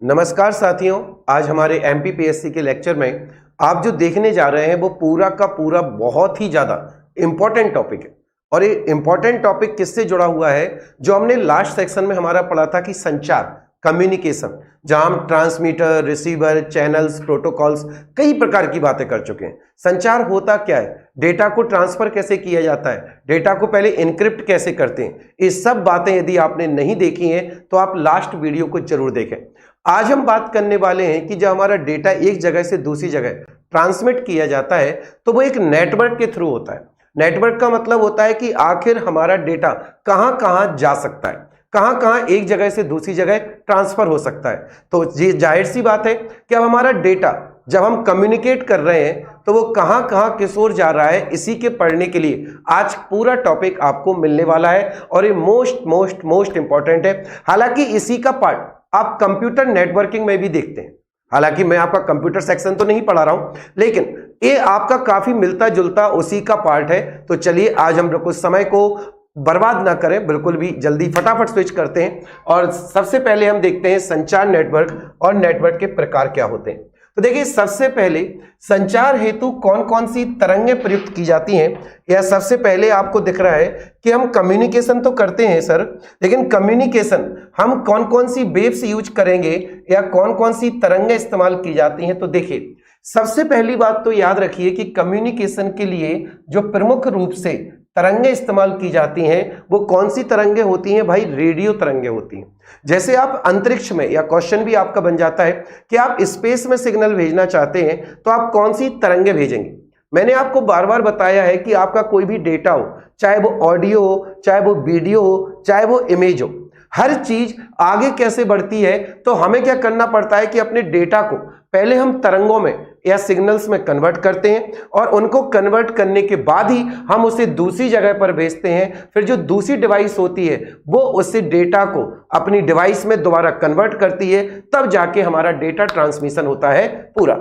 नमस्कार साथियों, आज हमारे एमपीपीएससी के लेक्चर में आप जो देखने जा रहे हैं वो पूरा का पूरा बहुत ही ज़्यादा इम्पॉर्टेंट टॉपिक है। और ये इम्पॉर्टेंट टॉपिक किससे जुड़ा हुआ है? जो हमने लास्ट सेक्शन में हमारा पढ़ा था कि संचार, कम्युनिकेशन, जहां हम ट्रांसमीटर, रिसीवर, चैनल्स, प्रोटोकॉल्स, कई प्रकार की बातें कर चुके हैं। संचार होता क्या है, डेटा को ट्रांसफर कैसे किया जाता है, डेटा को पहले इनक्रिप्ट कैसे करते हैं, ये सब बातें यदि आपने नहीं देखी हैं तो आप लास्ट वीडियो को जरूर देखें। आज हम बात करने वाले हैं कि जब हमारा डेटा एक जगह से दूसरी जगह ट्रांसमिट किया जाता है तो वो एक नेटवर्क के थ्रू होता है। नेटवर्क का मतलब होता है कि आखिर हमारा डेटा कहां कहां जा सकता है, कहां कहां एक जगह से दूसरी जगह ट्रांसफर हो सकता है। तो ये जाहिर सी बात है कि अब हमारा डेटा जब हम कम्युनिकेट कर रहे हैं तो वो कहां कहां किस ओर जा रहा है, इसी के पढ़ने के लिए आज पूरा टॉपिक आपको मिलने वाला है और ये मोस्ट इंपॉर्टेंट है। हालांकि इसी का पार्ट आप कंप्यूटर नेटवर्किंग में भी देखते हैं। हालांकि मैं आपका कंप्यूटर सेक्शन तो नहीं पढ़ा रहा हूं, लेकिन ये आपका काफी मिलता जुलता उसी का पार्ट है। तो चलिए आज हम कुछ समय को बर्बाद ना करें, बिल्कुल भी जल्दी फटाफट स्विच करते हैं और सबसे पहले हम देखते हैं संचार नेटवर्क और नेटवर्क के प्रकार क्या होते हैं। तो देखिए, सबसे पहले संचार हेतु कौन कौन सी तरंगें प्रयुक्त की जाती हैं। या सबसे पहले आपको दिख रहा है कि हम कम्युनिकेशन तो करते हैं सर, लेकिन कम्युनिकेशन हम कौन कौन सी वेव्स यूज करेंगे या कौन कौन सी तरंगें इस्तेमाल की जाती हैं। तो देखिए, सबसे पहली बात तो याद रखिए कि कम्युनिकेशन के लिए जो प्रमुख रूप से तरंगें इस्तेमाल की जाती हैं वो कौन सी तरंगें होती हैं भाई? रेडियो तरंगें होती हैं। जैसे आप अंतरिक्ष में, या क्वेश्चन भी आपका बन जाता है कि आप स्पेस में सिग्नल भेजना चाहते हैं तो आप कौन सी तरंगें भेजेंगे। मैंने आपको बार बार बताया है कि आपका कोई भी डेटा हो, चाहे वो ऑडियो हो, चाहे वो वीडियो हो, चाहे वो इमेज हो, हर चीज आगे कैसे बढ़ती है तो हमें क्या करना पड़ता है कि अपने डेटा को पहले हम तरंगों में या सिग्नल्स में कन्वर्ट करते हैं और उनको कन्वर्ट करने के बाद ही हम उसे दूसरी जगह पर भेजते हैं। फिर जो दूसरी डिवाइस होती है वो उससे डेटा को अपनी डिवाइस में दोबारा कन्वर्ट करती है, तब जाके हमारा डेटा ट्रांसमिशन होता है पूरा।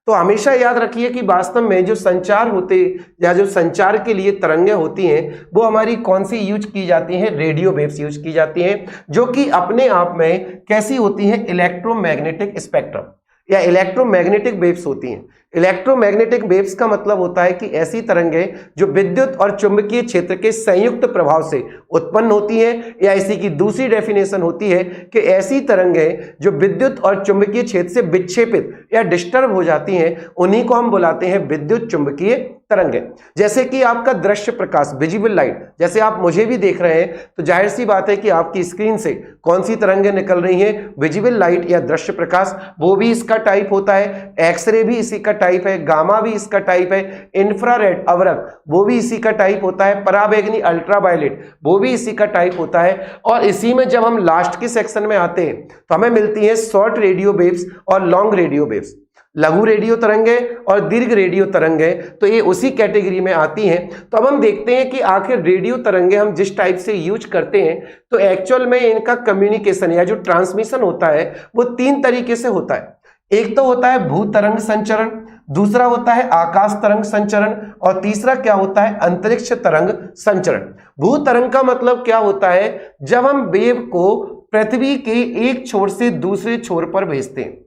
तो हमेशा याद रखिए कि वास्तव में जो संचार होते या जो संचार के लिए तरंगें होती हैं वो हमारी कौन सी यूज की जाती हैं? रेडियो वेव्स यूज की जाती हैं, जो कि अपने आप में कैसी होती हैं? इलेक्ट्रोमैग्नेटिक स्पेक्ट्रम या इलेक्ट्रोमैग्नेटिक वेव्स होती हैं। इलेक्ट्रोमैग्नेटिक वेव्स का मतलब होता है कि ऐसी तरंगें जो विद्युत और चुंबकीय क्षेत्र के संयुक्त प्रभाव से उत्पन्न होती हैं, या इसी की दूसरी डेफिनेशन होती है कि ऐसी तरंगें जो विद्युत और चुंबकीय क्षेत्र से विक्षेपित या डिस्टर्ब हो जाती हैं, उन्हीं को हम बुलाते हैं विद्युत चुंबकीय तरंगें। जैसे कि आपका दृश्य प्रकाश, विजिबल लाइट, जैसे आप मुझे भी देख रहे हैं तो जाहिर सी बात है कि आपकी स्क्रीन से कौन सी तरंगें निकल रही हैं? विजिबल लाइट या दृश्य प्रकाश, वो भी इसका टाइप होता है। एक्सरे भी इसी का टाइप है, गामा भी इसका टाइप है, इंफ्रारेड अवरक वो भी इसी का टाइप होता है, पराबैंगनी अल्ट्रावायलेट वो भी इसी का टाइप होता है। और इसी में जब हम लास्ट के सेक्शन में आते हैं तो हमें मिलती हैं शॉर्ट रेडियो वेव्स और लॉन्ग रेडियो वेव्स। लघु रेडियो तरंगें और दीर्घ रेडियो तरंगें तो ये उसी कैटेगरी में आती हैं। तो अब हम देखते हैं कि आखिर रेडियो तरंगें हम जिस टाइप से यूज करते हैं तो एक्चुअल में इनका कम्युनिकेशन या जो ट्रांसमिशन होता है वो तीन तरीके से होता है। एक तो होता है भू तरंग संचरण, दूसरा होता है आकाश तरंग संचरण और तीसरा क्या होता है? अंतरिक्ष तरंग संचरण। भू तरंग का मतलब क्या होता है? जब हम वेव को पृथ्वी के एक छोर से दूसरे छोर पर भेजते हैं।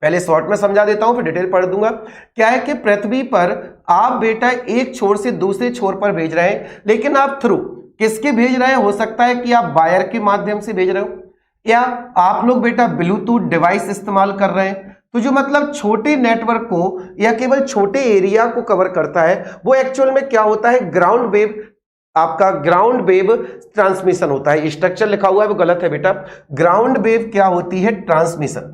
पहले शॉर्ट में समझा देता हूं फिर डिटेल पढ़ दूंगा। क्या है कि पृथ्वी पर आप बेटा एक छोर से दूसरे छोर पर भेज रहे हैं, लेकिन आप थ्रू किसके भेज रहे हैं? हो सकता है कि आप वायर के माध्यम से भेज रहे हो, या आप लोग बेटा ब्लूटूथ डिवाइस इस्तेमाल कर रहे हैं। तो जो मतलब छोटे नेटवर्क को या केवल छोटे एरिया को कवर करता है वो एक्चुअल में क्या होता है? ग्राउंड वेव, आपका ग्राउंड वेव ट्रांसमिशन होता है। स्ट्रक्चर लिखा हुआ है वो गलत है बेटा। ग्राउंड वेव क्या होती है? ट्रांसमिशन।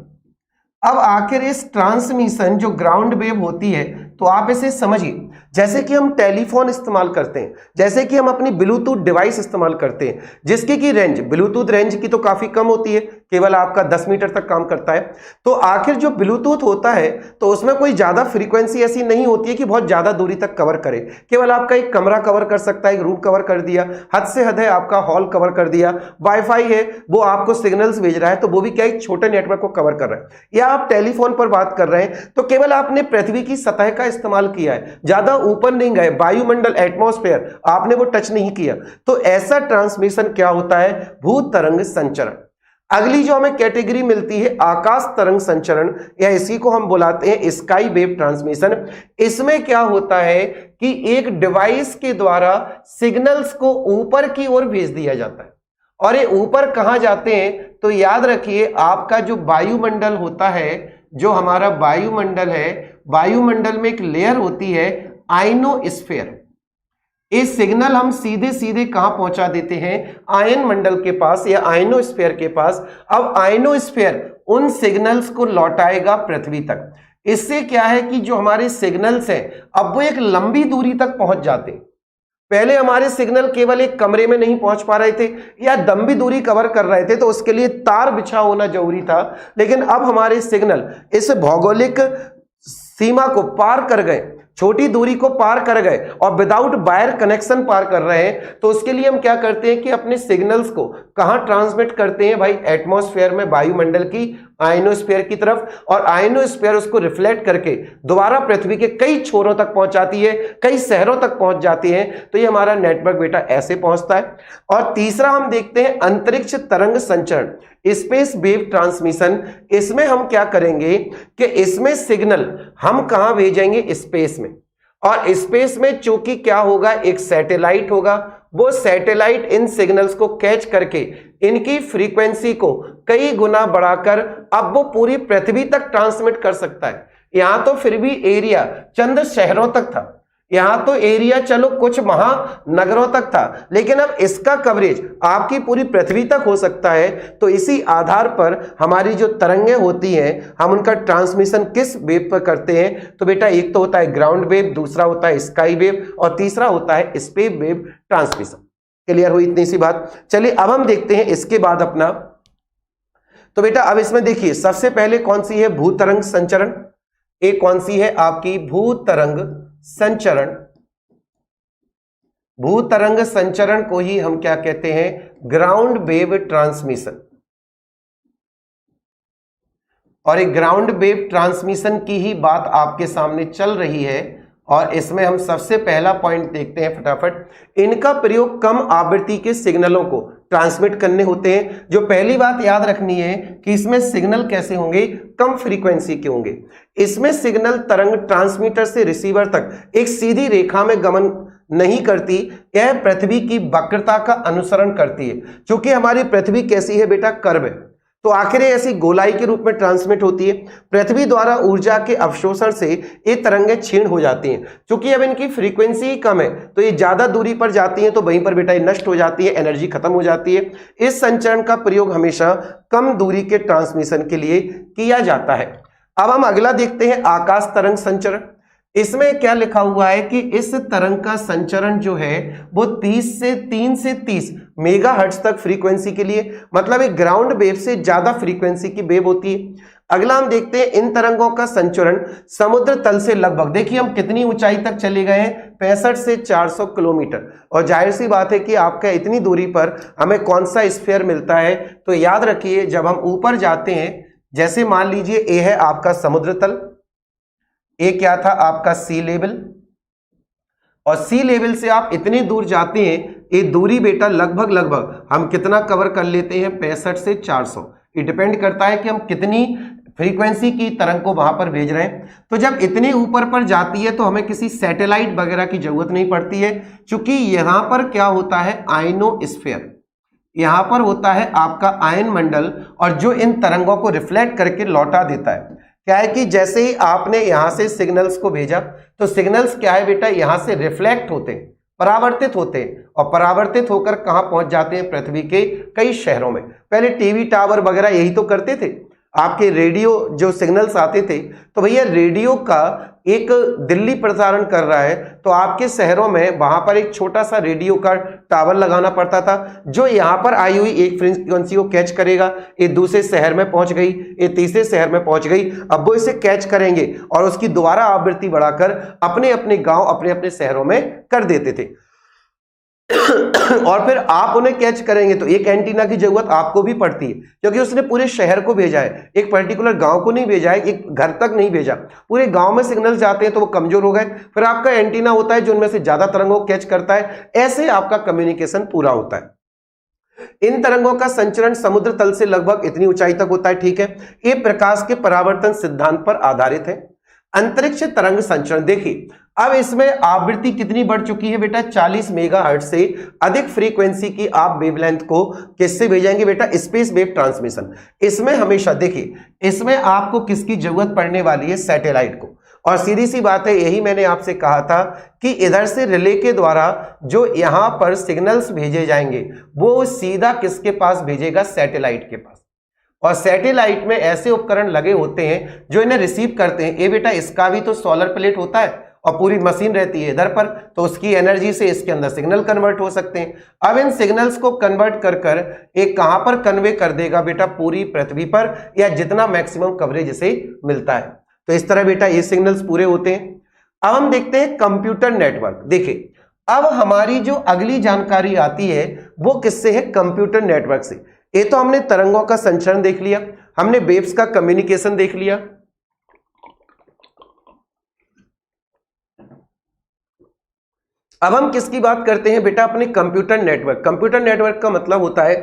अब आखिर इस ट्रांसमिशन जो ग्राउंड वेव होती है तो आप इसे समझिए, जैसे कि हम टेलीफोन इस्तेमाल करते हैं, जैसे कि हम अपनी ब्लूटूथ डिवाइस इस्तेमाल करते हैं, जिसकी की रेंज, ब्लूटूथ रेंज की तो काफी कम होती है, केवल आपका 10 मीटर तक काम करता है। तो आखिर जो ब्लूटूथ होता है तो उसमें कोई ज्यादा फ्रीक्वेंसी ऐसी नहीं होती है कि बहुत ज्यादा दूरी तक कवर करे। केवल आपका एक कमरा कवर कर सकता है, एक रूम कवर कर दिया, हद से हद है आपका हॉल कवर कर दिया। वाईफाई है वो आपको सिग्नल्स भेज रहा है तो वो भी क्या एक छोटे नेटवर्क को कवर कर रहा है। या आप टेलीफोन पर बात कर रहे हैं तो केवल आपने पृथ्वी की सतह का इस्तेमाल किया है, ज्यादा ऊपर नहीं गए, वायुमंडल एटमॉस्फेयर आपने वो टच नहीं किया। तो ऐसा ट्रांसमिशन क्या होता है? भू तरंग संचरण। अगली जो हमें कैटेगरी मिलती है आकाश तरंग संचरण, या इसी को हम बुलाते हैं स्काई वेव ट्रांसमिशन। इसमें क्या होता है कि एक डिवाइस के द्वारा सिग्नल्स को ऊपर की ओर भेज दिया जाता है, और ये ऊपर कहां जाते हैं तो याद रखिए आपका जो वायुमंडल होता है, जो हमारा वायुमंडल है, वायुमंडल में एक लेयर होती है आयनोस्फीयर। इस सिग्नल हम सीधे सीधे कहां पहुंचा देते हैं, आयन मंडल के पास या आयनोस्फीयर के पास। अब आयनोस्फीयर उन सिग्नल्स को लौटाएगा पृथ्वी तक। इससे क्या है कि जो हमारे सिग्नल्स हैं अब वो एक लंबी दूरी तक पहुंच जाते। पहले हमारे सिग्नल केवल एक कमरे में नहीं पहुंच पा रहे थे या लंबी दूरी कवर कर रहे थे, तो उसके लिए तार बिछा होना जरूरी था। लेकिन अब हमारे सिग्नल इस भौगोलिक सीमा को पार कर गए, छोटी दूरी को पार कर गए और विदाउट वायर कनेक्शन पार कर रहे हैं। तो उसके लिए हम क्या करते हैं कि अपने सिग्नल्स को कहां ट्रांसमिट करते हैं भाई, एटमॉस्फेयर में, वायुमंडल की आयनोस्फीयर की तरफ, और आयनोस्फीयर उसको रिफ्लेक्ट करके दोबारा पृथ्वी के कई छोरों तक पहुंचाती है, कई शहरों तक पहुंच जाती है। तो ये हमारा नेटवर्क बेटा ऐसे पहुंचता है। और तीसरा हम देखते हैं अंतरिक्ष तरंग संचरण, स्पेस वेव ट्रांसमिशन। इसमें हम क्या करेंगे कि इसमें सिग्नल हम कहां भेजेंगे, स्पेस में। और स्पेस में चूंकि क्या होगा, एक सैटेलाइट होगा, वो सैटेलाइट इन सिग्नल्स को कैच करके इनकी फ्रीक्वेंसी को कई गुना बढ़ाकर अब वो पूरी पृथ्वी तक ट्रांसमिट कर सकता है। यहां तो फिर भी एरिया चंद शहरों तक था, यहां तो एरिया चलो कुछ महानगरों तक था, लेकिन अब इसका कवरेज आपकी पूरी पृथ्वी तक हो सकता है। तो इसी आधार पर हमारी जो तरंगें होती हैं, हम उनका ट्रांसमिशन किस वेव पर करते हैं, तो बेटा एक तो होता है ग्राउंड वेव, दूसरा होता है स्काई वेव, और तीसरा होता है स्पेस वेव ट्रांसमिशन। क्लियर हुई इतनी सी बात। चलिए अब हम देखते हैं इसके बाद अपना, तो बेटा अब इसमें देखिए सबसे पहले कौन सी है, भूतरंग संचरण। एक कौन सी है आपकी, भूतरंग संचरण। भूतरंग संचरण को ही हम क्या कहते हैं, ग्राउंड वेव ट्रांसमिशन। और एक ग्राउंड वेव ट्रांसमिशन की ही बात आपके सामने चल रही है, और इसमें हम सबसे पहला पॉइंट देखते हैं फटाफट। इनका प्रयोग कम आवृत्ति के सिग्नलों को ट्रांसमिट करने होते हैं। जो पहली बात याद रखनी है कि इसमें सिग्नल कैसे होंगे, कम फ्रीक्वेंसी के होंगे। इसमें सिग्नल तरंग ट्रांसमीटर से रिसीवर तक एक सीधी रेखा में गमन नहीं करती, यह पृथ्वी की वक्रता का अनुसरण करती है। क्योंकि हमारी पृथ्वी कैसी है बेटा, कर्व है, तो आखिर ऐसी गोलाई के रूप में ट्रांसमिट होती है। पृथ्वी द्वारा ऊर्जा के अवशोषण से ये तरंगें क्षीण हो जाती हैं। क्योंकि अब इनकी फ्रीक्वेंसी कम है तो ये ज्यादा दूरी पर जाती हैं, तो वहीं पर बेटा ये नष्ट हो जाती है, एनर्जी खत्म हो जाती है। इस संचरण का प्रयोग हमेशा कम दूरी के ट्रांसमिशन के लिए किया जाता है। अब हम अगला देखते हैं आकाश तरंग संचरण। इसमें क्या लिखा हुआ है कि इस तरंग का संचरण जो है वो 3 से 30 मेगाहर्ट्ज तक फ्रीक्वेंसी के लिए, मतलब एक ग्राउंड वेव से ज्यादा फ्रीक्वेंसी की वेव होती है। अगला हम देखते हैं इन तरंगों का संचरण समुद्र तल से लगभग, देखिए हम कितनी ऊंचाई तक चले गए हैं, 65 से 400 किलोमीटर। और जाहिर सी बात है कि आपका इतनी दूरी पर हमें कौन सा स्फीयर मिलता है, तो याद रखिए जब हम ऊपर जाते हैं, जैसे मान लीजिए ए है आपका समुद्र तल, ए क्या था आपका सी लेवल, और सी लेवल से आप इतनी दूर जाते हैं, ये दूरी बेटा लगभग हम कितना कवर कर लेते हैं, 65 से 400। ये डिपेंड करता है कि हम कितनी फ्रीक्वेंसी की तरंग को वहां पर भेज रहे हैं। तो जब इतने ऊपर पर जाती है तो हमें किसी सैटेलाइट वगैरह की जरूरत नहीं पड़ती है, क्योंकि यहां पर क्या होता है, आयनोस्फीयर, यहां पर होता है आपका आयन मंडल, और जो इन तरंगों को रिफ्लेक्ट करके लौटा देता है। क्या है कि जैसे ही आपने यहां से सिग्नल्स को भेजा, तो सिग्नल्स क्या है बेटा, यहां से रिफ्लेक्ट होते हैं, परावर्तित होते हैं, और परावर्तित होकर कहां पहुंच जाते हैं, पृथ्वी के कई शहरों में। पहले टीवी टावर वगैरह यही तो करते थे, आपके रेडियो जो सिग्नल्स आते थे, तो भैया रेडियो का एक दिल्ली प्रसारण कर रहा है, तो आपके शहरों में वहां पर एक छोटा सा रेडियो का टावर लगाना पड़ता था, जो यहां पर आई हुई एक फ्रीक्वेंसी को कैच करेगा। ये दूसरे शहर में पहुंच गई, ये तीसरे शहर में पहुंच गई, अब वो इसे कैच करेंगे और उसकी दोबारा आवृत्ति बढ़ाकर अपने अपने गांव, अपने अपने शहरों में कर देते थे। और फिर आप उन्हें कैच करेंगे, तो एक एंटीना की जरूरत आपको भी पड़ती है, क्योंकि उसने पूरे शहर को भेजा है, एक पर्टिकुलर गांव को नहीं भेजा है, एक घर तक नहीं भेजा, पूरे गांव में सिग्नल जाते हैं तो वो कमजोर हो गए। फिर आपका एंटीना होता है जो उनमें से ज्यादा तरंगों को कैच करता है, ऐसे आपका कम्युनिकेशन पूरा होता है। इन तरंगों का संचरण समुद्र तल से लगभग इतनी ऊंचाई तक होता है, ठीक है। ये प्रकाश के परावर्तन सिद्धांत पर आधारित है। अंतरिक्ष तरंग संचरण, देखिए अब इसमें आवृत्ति कितनी बढ़ चुकी है बेटा, 40 मेगाहर्ट्ज से अधिक फ्रीक्वेंसी की आप वेवलेंथ को किससे भेजेंगे बेटा, स्पेस वेव ट्रांसमिशन। इसमें हमेशा देखिए, इसमें आपको किसकी जरूरत पड़ने वाली है, सैटेलाइट को। और सीधी सी बात है, यही मैंने आपसे कहा था कि इधर से रिले के द्वारा जो यहां पर सिग्नल्स भेजे जाएंगे वो सीधा किसके पास भेजेगा, सैटेलाइट के पास। और सैटेलाइट में ऐसे उपकरण लगे होते हैं जो इन्हें रिसीव करते हैं। ये बेटा इसका भी तो सोलर प्लेट होता है और पूरी मशीन रहती है इधर पर, तो उसकी एनर्जी से इसके अंदर सिग्नल कन्वर्ट हो सकते हैं। अब इन सिग्नल्स को कन्वर्ट कर कर एक कहां पर कन्वे कर देगा बेटा, पूरी पृथ्वी पर, या जितना मैक्सिमम कवरेज इसे मिलता है। तो इस तरह बेटा ये सिग्नल्स पूरे होते हैं। अब हम देखते हैं कंप्यूटर नेटवर्क। देखिए अब हमारी जो अगली जानकारी आती है वो किससे है, कंप्यूटर नेटवर्क से। ये तो हमने तरंगों का संचरण देख लिया, हमने वेव्स का कम्युनिकेशन देख लिया। अब हम किसकी बात करते हैं बेटा, अपने कंप्यूटर नेटवर्क। कंप्यूटर नेटवर्क का मतलब होता है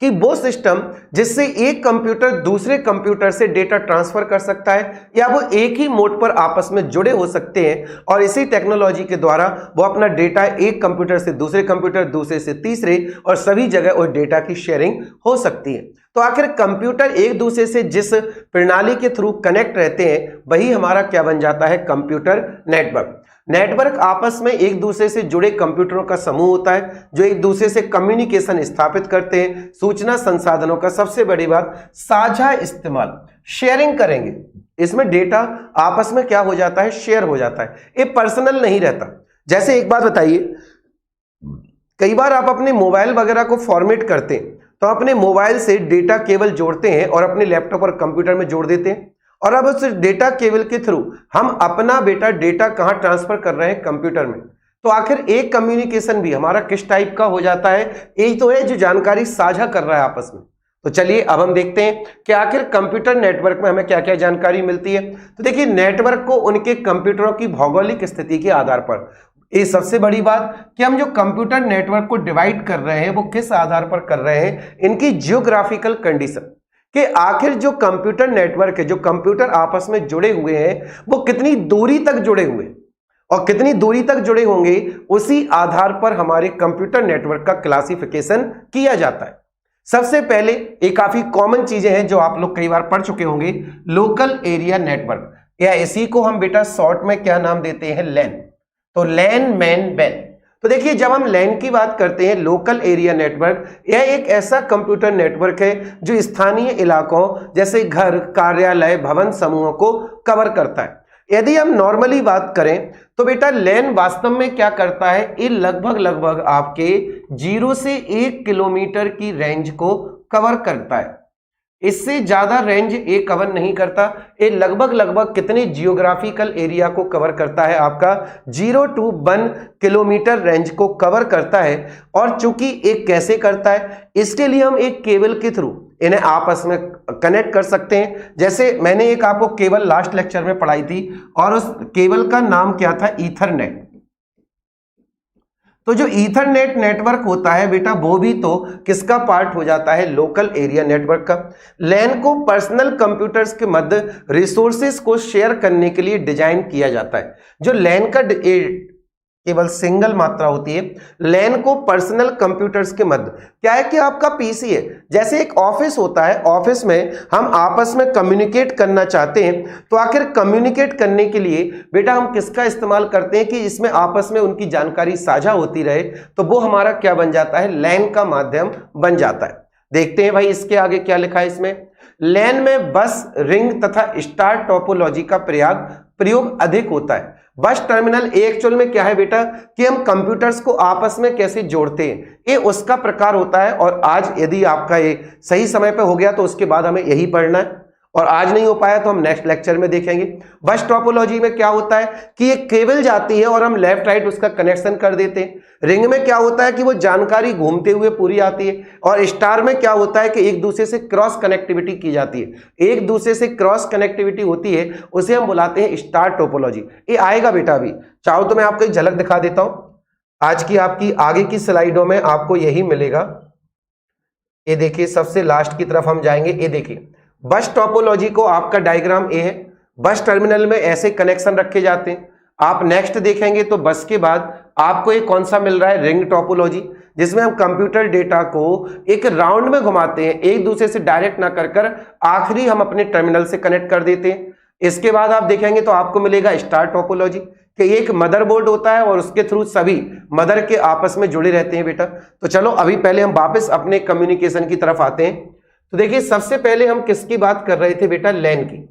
कि वो सिस्टम जिससे एक कंप्यूटर दूसरे कंप्यूटर से डेटा ट्रांसफर कर सकता है, या वो एक ही मोड पर आपस में जुड़े हो सकते हैं और इसी टेक्नोलॉजी के द्वारा वो अपना डेटा एक कंप्यूटर से दूसरे कंप्यूटर, दूसरे से तीसरे, और सभी जगह उस डेटा की शेयरिंग हो सकती है। तो आखिर कंप्यूटर एक दूसरे से जिस प्रणाली के थ्रू कनेक्ट रहते हैं वही हमारा क्या बन जाता है, कंप्यूटर नेटवर्क। नेटवर्क आपस में एक दूसरे से जुड़े कंप्यूटरों का समूह होता है जो एक दूसरे से कम्युनिकेशन स्थापित करते हैं। सूचना संसाधनों का सबसे बड़ी बात, साझा इस्तेमाल, शेयरिंग करेंगे। इसमें डेटा आपस में क्या हो जाता है, शेयर हो जाता है, ये पर्सनल नहीं रहता। जैसे एक बात बताइए, कई बार आप अपने मोबाइल वगैरह को फॉर्मेट करते हैं तो अपने मोबाइल से डेटा केबल जोड़ते हैं और अपने लैपटॉप और कंप्यूटर में जोड़ देते हैं, और अब उस डेटा केबल के थ्रू हम अपना बेटा डेटा कहां ट्रांसफर कर रहे हैं, कंप्यूटर में। तो आखिर एक कम्युनिकेशन भी हमारा किस टाइप का हो जाता है, यही तो है जो जानकारी साझा कर रहा है आपस में। तो चलिए अब हम देखते हैं कि आखिर कंप्यूटर नेटवर्क में हमें क्या क्या जानकारी मिलती है। तो देखिए नेटवर्क को उनके कंप्यूटरों की भौगोलिक स्थिति के आधार पर, ये सबसे बड़ी बात कि हम जो कंप्यूटर नेटवर्क को डिवाइड कर रहे हैं वो किस आधार पर कर रहे हैं, इनकी जियोग्राफिकल कंडीशन, कि आखिर जो कंप्यूटर नेटवर्क है, जो कंप्यूटर आपस में जुड़े हुए हैं वो कितनी दूरी तक जुड़े हुए, और कितनी दूरी तक जुड़े होंगे उसी आधार पर हमारे कंप्यूटर नेटवर्क का क्लासिफिकेशन किया जाता है। सबसे पहले ये काफी कॉमन चीजें हैं जो आप लोग कई बार पढ़ चुके होंगे, लोकल एरिया नेटवर्क, या इसी को हम बेटा शॉर्ट में क्या नाम देते हैं, लैन। तो लैन, मैन, बैन। तो देखिए जब हम लैन की बात करते हैं, लोकल एरिया नेटवर्क, यह एक ऐसा कंप्यूटर नेटवर्क है जो स्थानीय इलाकों जैसे घर, कार्यालय, भवन समूहों को कवर करता है। यदि हम नॉर्मली बात करें तो बेटा लैन वास्तव में क्या करता है, ये लगभग आपके 0 से 1 किलोमीटर की रेंज को कवर करता है। इससे ज्यादा रेंज ये कवर नहीं करता। ये लगभग कितने जियोग्राफिकल एरिया को कवर करता है, आपका 0 to 1 किलोमीटर रेंज को कवर करता है। और चूंकि एक कैसे करता है, इसके लिए हम एक केबल के थ्रू इन्हें आपस में कनेक्ट कर सकते हैं। जैसे मैंने एक आपको केबल लास्ट लेक्चर में पढ़ाई थी और उस केबल का नाम क्या था, ईथरनेट। तो जो ईथरनेट नेटवर्क होता है बेटा वो भी तो किसका पार्ट हो जाता है, लोकल एरिया नेटवर्क का। लैन को पर्सनल कंप्यूटर्स के मध्य रिसोर्सेज को शेयर करने के लिए डिजाइन किया जाता है। जो लैन का केवल सिंगल मात्रा होती है, लैन को पर्सनल कंप्यूटर्स के मध्य, क्या है कि आपका पीसी है, जैसे एक ऑफिस होता है, ऑफिस में हम आपस में कम्युनिकेट करना चाहते हैं, तो आखिर कम्युनिकेट करने के लिए बेटा हम किसका इस्तेमाल करते हैं कि इसमें आपस में उनकी जानकारी साझा होती रहे, तो वो हमारा क्या बन जाता है, लैन का माध्यम बन जाता है। देखते हैं भाई इसके आगे क्या लिखा है इसमें। लैन में बस, रिंग तथा स्टार टोपोलॉजी का प्रयोग अधिक होता है। बस टर्मिनल एक्चुअल में क्या है बेटा कि हम कंप्यूटर्स को आपस में कैसे जोड़ते हैं, ये उसका प्रकार होता है। और आज यदि आपका ये सही समय पे हो गया तो उसके बाद हमें यही पढ़ना है, और आज नहीं हो पाया तो हम नेक्स्ट लेक्चर में देखेंगे। बस टोपोलॉजी में क्या होता है कि एक केबल जाती है और हम लेफ्ट राइट उसका कनेक्शन कर देते हैं। रिंग में क्या होता है कि वो जानकारी घूमते हुए पूरी आती है। और स्टार में क्या होता है कि एक दूसरे से क्रॉस कनेक्टिविटी की जाती है, एक दूसरे से क्रॉस कनेक्टिविटी होती है, उसे हम बुलाते हैं स्टार टोपोलॉजी। ये आएगा बेटा, अभी चाहो तो मैं आपको एक झलक दिखा देता हूं। आज की आपकी आगे की स्लाइडों में आपको यही मिलेगा। ये देखिए सबसे लास्ट की तरफ हम जाएंगे, ये देखिए बस टोपोलॉजी को आपका डायग्राम ए है, बस टर्मिनल में ऐसे कनेक्शन रखे जाते हैं। आप नेक्स्ट देखेंगे तो बस के बाद आपको एक कौन सा मिल रहा है, रिंग टोपोलॉजी, जिसमें हम कंप्यूटर डेटा को एक राउंड में घुमाते हैं, एक दूसरे से डायरेक्ट ना कर आखिरी हम अपने टर्मिनल से कनेक्ट कर देते हैं। इसके बाद आप देखेंगे तो आपको मिलेगा स्टार टोपोलॉजी, कि एक मदरबोर्ड होता है और उसके थ्रू सभी मदर के आपस में जुड़े रहते हैं बेटा। तो चलो अभी पहले हम वापस अपने कम्युनिकेशन की तरफ आते हैं। तो देखिए सबसे पहले हम किसकी बात कर रहे थे बेटा, लैन की।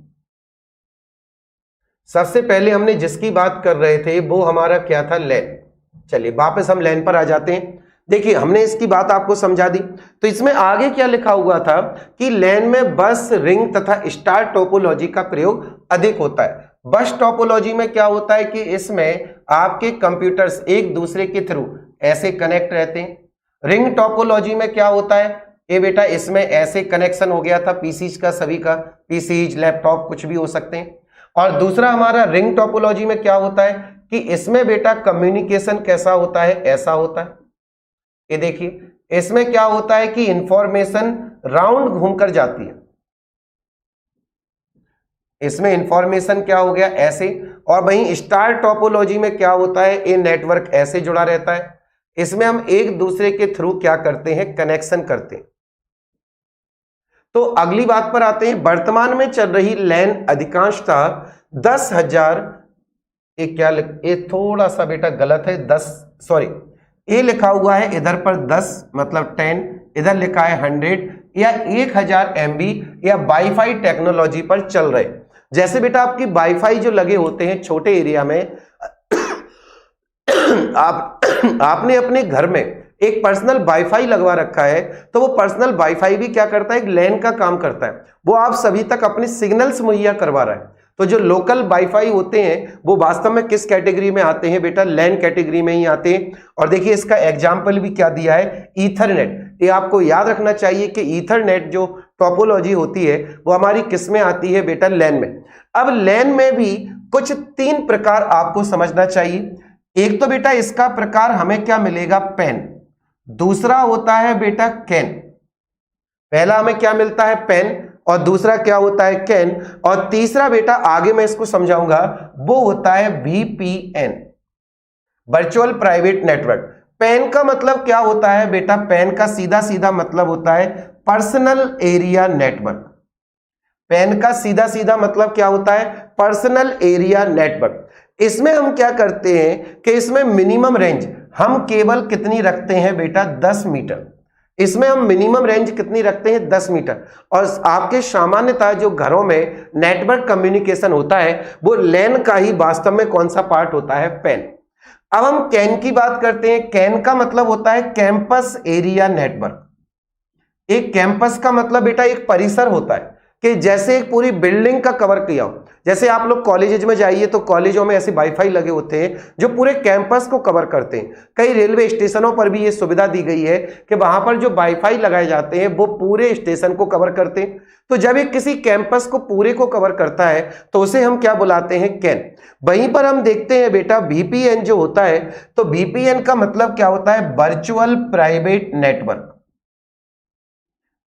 सबसे पहले हमने जिसकी बात कर रहे थे वो हमारा क्या था, लैन। चलिए वापस हम लैन पर आ जाते हैं। देखिए हमने इसकी बात आपको समझा दी। तो इसमें आगे क्या लिखा हुआ था कि लैन में बस, रिंग तथा स्टार टोपोलॉजी का प्रयोग अधिक होता है। बस टोपोलॉजी में क्या होता है कि इसमें आपके कंप्यूटर्स एक दूसरे के थ्रू ऐसे कनेक्ट रहते हैं। रिंग टोपोलॉजी में क्या होता है, ये बेटा इसमें ऐसे कनेक्शन हो गया था पीसीज का, सभी का, पीसीज, लैपटॉप कुछ भी हो सकते हैं। और दूसरा हमारा रिंग टोपोलॉजी में क्या होता है कि इसमें बेटा कम्युनिकेशन कैसा होता है, ऐसा होता है। ये देखिए इसमें क्या होता है कि इंफॉर्मेशन राउंड घूमकर जाती है। इसमें इंफॉर्मेशन क्या हो गया, ऐसे। और वहीं स्टार टोपोलॉजी में क्या होता है, ये नेटवर्क ऐसे जुड़ा रहता है। इसमें हम एक दूसरे के थ्रू क्या करते हैं, कनेक्शन करते हैं। तो अगली बात पर आते हैं। वर्तमान में चल रही लैन अधिकांशतः 10,000, ये थोड़ा सा बेटा गलत है, 10, सॉरी, ये लिखा हुआ है इधर पर 10 मतलब 10, इधर लिखा है 100 या 1000 MB या वाईफाई टेक्नोलॉजी पर चल रहे। जैसे बेटा आपकी वाईफाई जो लगे होते हैं छोटे एरिया में, आपने अपने घर में एक पर्सनल वाईफाई लगवा रखा है, तो वो पर्सनल वाईफाई भी क्या करता है, एक लैन का काम करता है। वो आप सभी तक अपने सिग्नल्स मुहैया करवा रहा है। तो जो लोकल वाईफाई होते हैं वो वास्तव में किस कैटेगरी में आते हैं बेटा, लैन कैटेगरी में ही आते हैं। और देखिए इसका एग्जाम्पल भी क्या दिया है, ईथरनेट। ये आपको याद रखना चाहिए कि ईथरनेट जो टोपोलॉजी होती है वो हमारी किस में आती है बेटा, लैन में। अब लैन में भी कुछ 3 प्रकार आपको समझना चाहिए। एक तो बेटा इसका प्रकार हमें क्या मिलेगा, पेन। दूसरा होता है बेटा कैन। पहला हमें क्या मिलता है, पेन, और दूसरा क्या होता है, कैन। और तीसरा बेटा आगे मैं इसको समझाऊंगा, वो होता है VPN, वर्चुअल प्राइवेट नेटवर्क। पेन का मतलब क्या होता है बेटा, पेन का सीधा सीधा मतलब होता है पर्सनल एरिया नेटवर्क। पेन का सीधा सीधा मतलब क्या होता है, पर्सनल एरिया नेटवर्क। इसमें हम क्या करते हैं कि इसमें मिनिमम रेंज हम केवल कितनी रखते हैं बेटा, 10 मीटर। इसमें हम मिनिमम रेंज कितनी रखते हैं, 10 मीटर। और आपके सामान्यतः जो घरों में नेटवर्क कम्युनिकेशन होता है वो लैन का ही वास्तव में कौन सा पार्ट होता है, पेन। अब हम कैन की बात करते हैं। कैन का मतलब होता है कैंपस एरिया नेटवर्क। एक कैंपस का मतलब बेटा एक परिसर होता है, कि जैसे एक पूरी बिल्डिंग का कवर किया हो। जैसे आप लोग कॉलेज में जाइए तो कॉलेजों में ऐसे वाईफाई लगे होते हैं जो पूरे कैंपस को कवर करते हैं। कई रेलवे स्टेशनों पर भी ये सुविधा दी गई है कि वहां पर जो वाईफाई लगाए जाते हैं वो पूरे स्टेशन को कवर करते हैं। तो जब एक किसी कैंपस को पूरे को कवर करता है तो उसे हम क्या बुलाते हैं, कैन। वहीं पर हम देखते हैं बेटा VPN जो होता है, तो VPN का मतलब क्या होता है, वर्चुअल प्राइवेट नेटवर्क।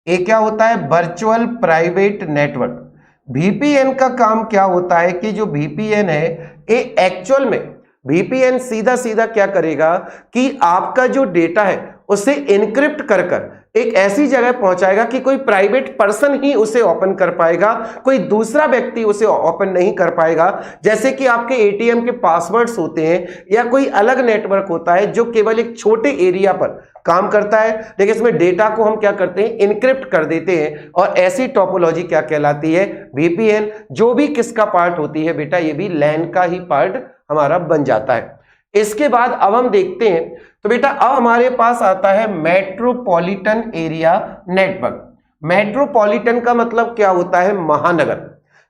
ये क्या होता है, वर्चुअल प्राइवेट नेटवर्क। VPN का काम क्या होता है कि जो VPN है ये एक्चुअल में VPN सीधा सीधा क्या करेगा कि आपका जो डेटा है उसे इनक्रिप्ट कर कर एक ऐसी जगह पहुंचाएगा कि कोई प्राइवेट पर्सन ही उसे ओपन कर पाएगा, कोई दूसरा व्यक्ति उसे ओपन नहीं कर पाएगा। जैसे कि आपके ATM के पासवर्ड्स होते हैं या कोई अलग नेटवर्क होता है जो केवल एक छोटे एरिया पर काम करता है, लेकिन इसमें डेटा को हम क्या करते हैं, इनक्रिप्ट कर देते हैं। और ऐसी टोपोलॉजी क्या कहलाती है, VPN। जो भी किसका पार्ट होती है बेटा, ये भी लैन का ही पार्ट हमारा बन जाता है। इसके बाद अब हम देखते हैं, तो बेटा अब हमारे पास आता है मेट्रोपॉलिटन एरिया नेटवर्क। मेट्रोपॉलिटन का मतलब क्या होता है, महानगर।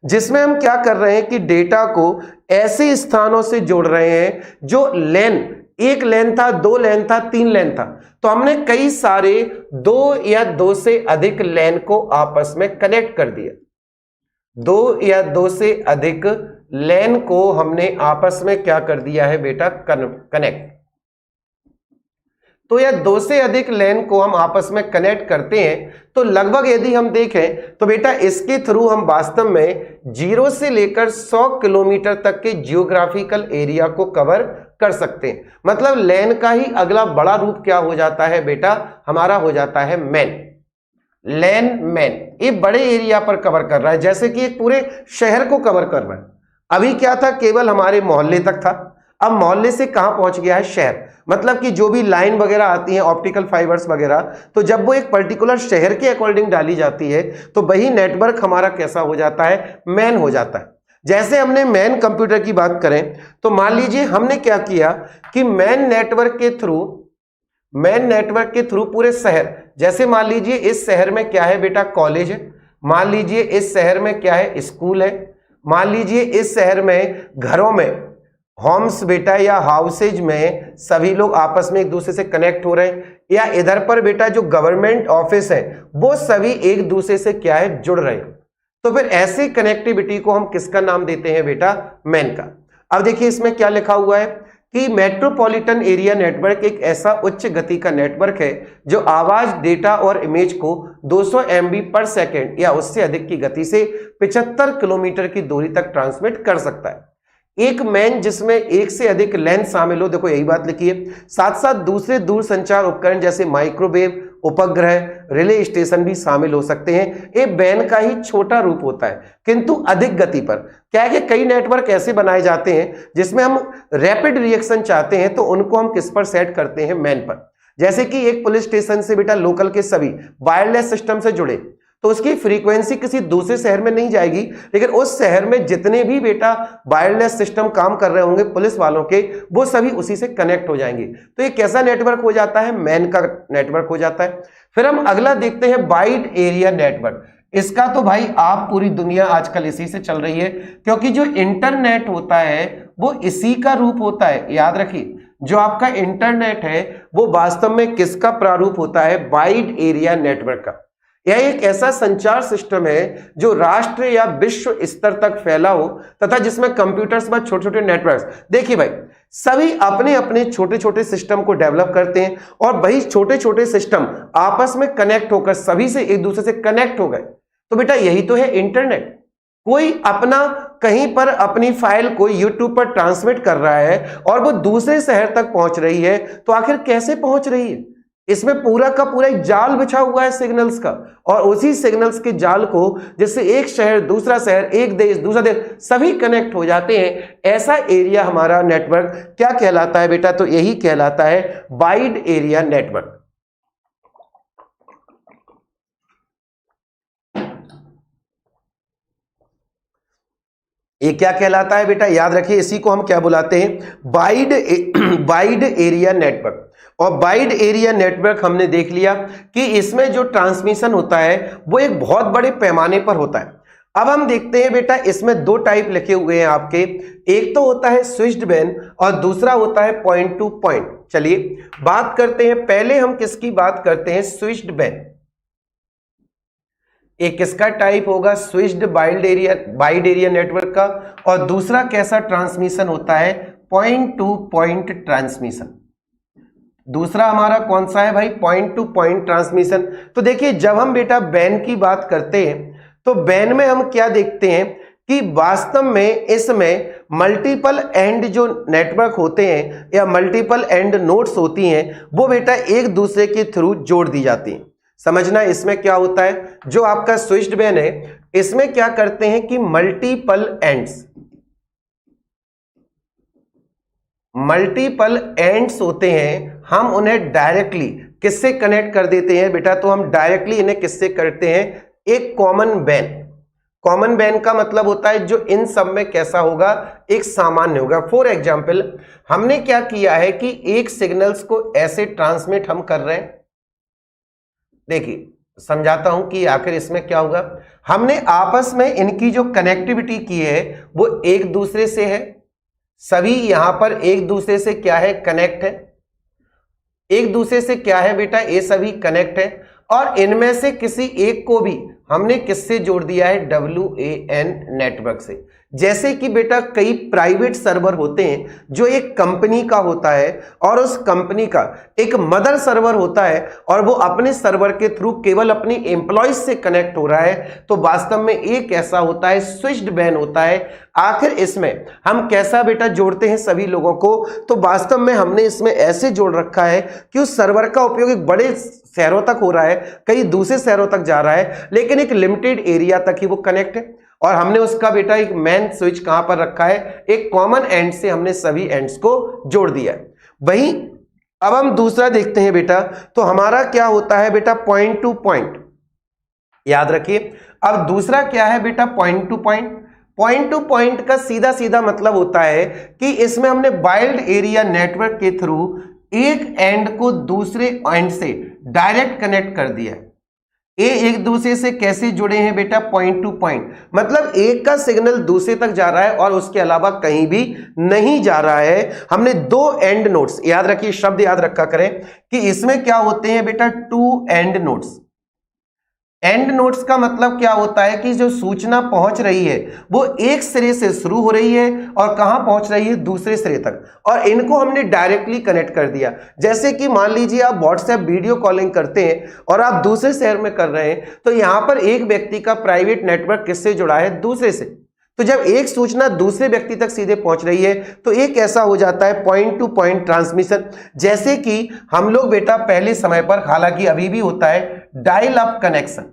जिसमें हम क्या कर रहे हैं कि डेटा को ऐसे स्थानों से जोड़ रहे हैं जो लैन, एक लैन था, 2 लैन था, 3 लैन था, तो हमने कई सारे 2 या 2 से अधिक लैन को आपस में कनेक्ट कर दिया। 2 या 2 से अधिक लैन को हमने आपस में क्या कर दिया है बेटा, कनेक्ट। तो या दो से अधिक लैन को हम आपस में कनेक्ट करते हैं तो लगभग यदि हम देखें तो बेटा इसके थ्रू हम वास्तव में 0 से लेकर 100 किलोमीटर तक के जियोग्राफिकल एरिया को कवर कर सकते हैं। मतलब लैन का ही अगला बड़ा रूप क्या हो जाता है बेटा, हमारा हो जाता है मैन। लैन मैन ये बड़े एरिया पर कवर कर रहा है, जैसे कि एक पूरे शहर को कवर कर रहा है। अभी क्या था, केवल हमारे मोहल्ले तक था, अब मोहल्ले से कहां पहुंच गया है, शहर। मतलब कि जो भी लाइन वगैरह आती है, ऑप्टिकल फाइबर्स वगैरह, तो जब वो एक पर्टिकुलर शहर के अकॉर्डिंग डाली जाती है तो वही नेटवर्क हमारा कैसा हो जाता है, मैन हो जाता है। जैसे हमने मैन कंप्यूटर की बात करें तो मान लीजिए हमने क्या किया कि मैन नेटवर्क के थ्रू पूरे शहर, जैसे मान लीजिए इस शहर में क्या है बेटा, कॉलेज है, मान लीजिए इस शहर में क्या है, स्कूल है, मान लीजिए इस शहर में घरों में, होम्स बेटा या हाउसेज में सभी लोग आपस में एक दूसरे से कनेक्ट हो रहे हैं, या इधर पर बेटा जो गवर्नमेंट ऑफिस है वो सभी एक दूसरे से क्या है, जुड़ रहे हैं। तो फिर ऐसी कनेक्टिविटी को हम किसका नाम देते हैं बेटा, मैन का। अब देखिए इसमें क्या लिखा हुआ है कि मेट्रोपॉलिटन एरिया नेटवर्क एक ऐसा उच्च गति का नेटवर्क है जो आवाज, डेटा और इमेज को 200 MB पर सेकेंड या उससे अधिक की गति से 75 किलोमीटर की दूरी तक ट्रांसमिट कर सकता है। एक मैन जिसमें एक से अधिक लैन शामिल हो, देखो यही बात लिखी है, साथ साथ दूसरे दूर संचार उपकरण जैसे माइक्रोवेव, उपग्रह, रिले स्टेशन भी शामिल हो सकते हैं। ये बैन का ही छोटा रूप होता है किंतु अधिक गति पर। क्या है कि कई नेटवर्क ऐसे बनाए जाते हैं जिसमें हम रैपिड रिएक्शन चाहते हैं तो उनको हम किस पर सेट करते हैं, मैन पर। जैसे कि एक पुलिस स्टेशन से बेटा लोकल के सभी वायरलेस सिस्टम से जुड़े तो उसकी फ्रीक्वेंसी किसी दूसरे शहर में नहीं जाएगी, लेकिन उस शहर में जितने भी बेटा वायरलेस सिस्टम काम कर रहे होंगे पुलिस वालों के, वो सभी उसी से कनेक्ट हो जाएंगे। तो ये कैसा नेटवर्क हो जाता है, मैन का नेटवर्क हो जाता है। फिर हम अगला देखते हैं वाइड एरिया नेटवर्क। इसका तो भाई आप पूरी दुनिया आजकल इसी से चल रही है, क्योंकि जो इंटरनेट होता है वो इसी का रूप होता है। याद रखिए जो आपका इंटरनेट है वो वास्तव में किसका प्रारूप होता है, वाइड एरिया नेटवर्क का। यह एक ऐसा संचार सिस्टम है जो राष्ट्र या विश्व स्तर तक फैला हो तथा जिसमें कंप्यूटर्स में छोटे छोटे नेटवर्क्स, देखिए भाई सभी अपने अपने छोटे छोटे सिस्टम को डेवलप करते हैं और वही छोटे छोटे सिस्टम आपस में कनेक्ट होकर सभी से एक दूसरे से कनेक्ट हो गए। तो बेटा यही तो है इंटरनेट। कोई अपना कहीं पर अपनी फाइल को यूट्यूब पर ट्रांसमिट कर रहा है और वो दूसरे शहर तक पहुंच रही है, तो आखिर कैसे पहुंच रही है, इसमें पूरा का पूरा एक जाल बिछा हुआ है सिग्नल्स का, और उसी सिग्नल्स के जाल को जिससे एक शहर दूसरा शहर, एक देश दूसरा देश सभी कनेक्ट हो जाते हैं, ऐसा एरिया हमारा नेटवर्क क्या कहलाता है बेटा, तो यही कहलाता है वाइड एरिया नेटवर्क। ये क्या कहलाता है बेटा, याद रखिए इसी को हम क्या बुलाते हैं, वाइड एरिया नेटवर्क। और वाइड एरिया नेटवर्क हमने देख लिया कि इसमें जो ट्रांसमिशन होता है वो एक बहुत बड़े पैमाने पर होता है। अब हम देखते हैं बेटा इसमें दो टाइप लिखे हुए हैं आपके, एक तो होता है स्विच्ड बैंड और दूसरा होता है पॉइंट टू पॉइंट। चलिए बात करते हैं, पहले हम किसकी बात करते हैं, स्विच्ड बैंड। एक किसका टाइप होगा, स्विच्ड वाइड एरिया नेटवर्क का, और दूसरा कैसा ट्रांसमिशन होता है, पॉइंट टू पॉइंट ट्रांसमिशन। दूसरा हमारा कौन सा है भाई, पॉइंट टू पॉइंट ट्रांसमिशन। तो देखिए जब हम बेटा बैंड की बात करते हैं तो बैंड में हम क्या देखते हैं कि वास्तव में इसमें मल्टीपल एंड जो नेटवर्क होते हैं या मल्टीपल एंड नोड्स होती हैं वो बेटा एक दूसरे के थ्रू जोड़ दी जाती हैं। समझना इसमें क्या होता है, जो आपका स्विच्ड बैंड है इसमें क्या करते हैं कि मल्टीपल एंड्स होते हैं, हम उन्हें डायरेक्टली किससे कनेक्ट कर देते हैं बेटा, तो हम डायरेक्टली इन्हें किससे करते हैं, एक कॉमन बैंड। कॉमन बैंड का मतलब होता है जो इन सब में कैसा होगा, एक सामान्य होगा। फॉर एग्जाम्पल हमने क्या किया है कि एक सिग्नल्स को ऐसे ट्रांसमिट हम कर रहे हैं, देखिए समझाता हूं कि आखिर इसमें क्या होगा। हमने आपस में इनकी जो कनेक्टिविटी की है वो एक दूसरे से है, सभी यहां पर एक दूसरे से क्या है, कनेक्ट है, एक दूसरे से क्या है बेटा, ये सभी कनेक्ट है, और इनमें से किसी एक को भी हमने किससे जोड़ दिया है, WAN नेटवर्क से। जैसे कि बेटा कई प्राइवेट सर्वर होते हैं जो एक कंपनी का होता है और उस कंपनी का एक मदर सर्वर होता है और वो अपने सर्वर के थ्रू केवल अपनी एम्प्लॉयज से कनेक्ट हो रहा है, तो वास्तव में एक ऐसा होता है स्विच्ड वैन होता है। आखिर इसमें हम कैसा बेटा जोड़ते हैं सभी लोगों को, तो वास्तव में हमने इसमें ऐसे जोड़ रखा है कि उस सर्वर का उपयोग एक बड़े शहरों तक हो रहा है, कई दूसरे शहरों तक जा रहा है, लेकिन एक लिमिटेड एरिया तक ही वो कनेक्ट है और हमने उसका बेटा एक मेन स्विच कहां पर रखा है, एक कॉमन एंड से हमने सभी एंड्स को जोड़ दिया है। वहीं अब हम दूसरा देखते हैं बेटा, तो हमारा क्या होता है बेटा पॉइंट टू पॉइंट, याद रखिए। अब दूसरा क्या है बेटा point to point. Point to point का सीधा सीधा मतलब होता है कि इसमें हमने वाइल्ड एरिया नेटवर्क के थ्रू एक एंड को दूसरे एंड से डायरेक्ट कनेक्ट कर दिया है। ये एक दूसरे से कैसे जुड़े हैं बेटा, पॉइंट टू पॉइंट, मतलब एक का सिग्नल दूसरे तक जा रहा है और उसके अलावा कहीं भी नहीं जा रहा है। हमने दो एंड नोड्स, याद रखिए शब्द याद रखा करें कि इसमें क्या होते हैं बेटा, two end nodes. End nodes का मतलब क्या होता है कि जो सूचना पहुंच रही है वो एक सिरे से शुरू हो रही है और कहां पहुंच रही है, दूसरे सिरे तक, और इनको हमने डायरेक्टली कनेक्ट कर दिया। जैसे कि मान लीजिए आप व्हाट्सएप वीडियो कॉलिंग करते हैं और आप दूसरे शहर में कर रहे हैं, तो यहां पर एक व्यक्ति का प्राइवेट नेटवर्क किससे जुड़ा है, दूसरे से। तो जब एक सूचना दूसरे व्यक्ति तक सीधे पहुंच रही है तो एक ऐसा हो जाता है पॉइंट टू पॉइंट ट्रांसमिशन। जैसे कि हम लोग बेटा पहले समय पर, हालांकि अभी भी होता है, dial up connection.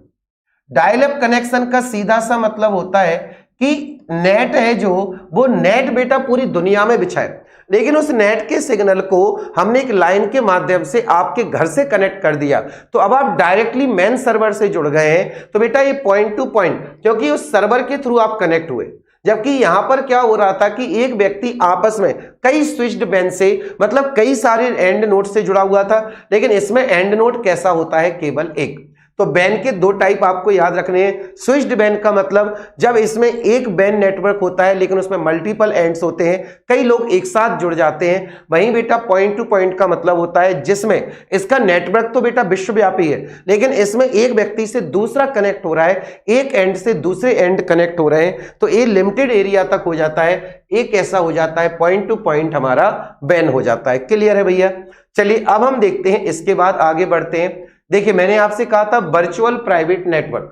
Dial up connection का सीधा सा मतलब होता है कि नेट है जो, वो नेट बेटा पूरी दुनिया में बिछा है, लेकिन उस नेट के सिग्नल को हमने एक लाइन के माध्यम से आपके घर से कनेक्ट कर दिया, तो अब आप डायरेक्टली मेन सर्वर से जुड़ गए हैं। तो बेटा ये पॉइंट टू पॉइंट, क्योंकि उस सर्वर के थ्रू आप कनेक्ट हुए। जबकि यहां पर क्या हो रहा था कि एक व्यक्ति आपस में कई स्विच्ड वैन से, मतलब कई सारे एंड नोड से जुड़ा हुआ था, लेकिन इसमें एंड नोड कैसा होता है, केवल एक। तो बैन के दो टाइप आपको याद रखने हैं। स्विच्ड बैन का मतलब जब इसमें एक बैन नेटवर्क होता है लेकिन उसमें मल्टीपल एंड्स होते हैं, कई लोग एक साथ जुड़ जाते हैं। वहीं बेटा पॉइंट टू पॉइंट का मतलब होता है जिसमें इसका नेटवर्क तो बेटा विश्वव्यापी है, लेकिन इसमें एक व्यक्ति से दूसरा कनेक्ट हो रहा है, एक एंड से दूसरे एंड कनेक्ट हो रहे हैं, तो ये लिमिटेड एरिया तक हो जाता है। एक ऐसा हो जाता है पॉइंट टू पॉइंट हमारा बैन हो जाता है। क्लियर है भैया? चलिए अब हम देखते हैं, इसके बाद आगे बढ़ते हैं। देखिए मैंने आपसे कहा था वर्चुअल प्राइवेट नेटवर्क,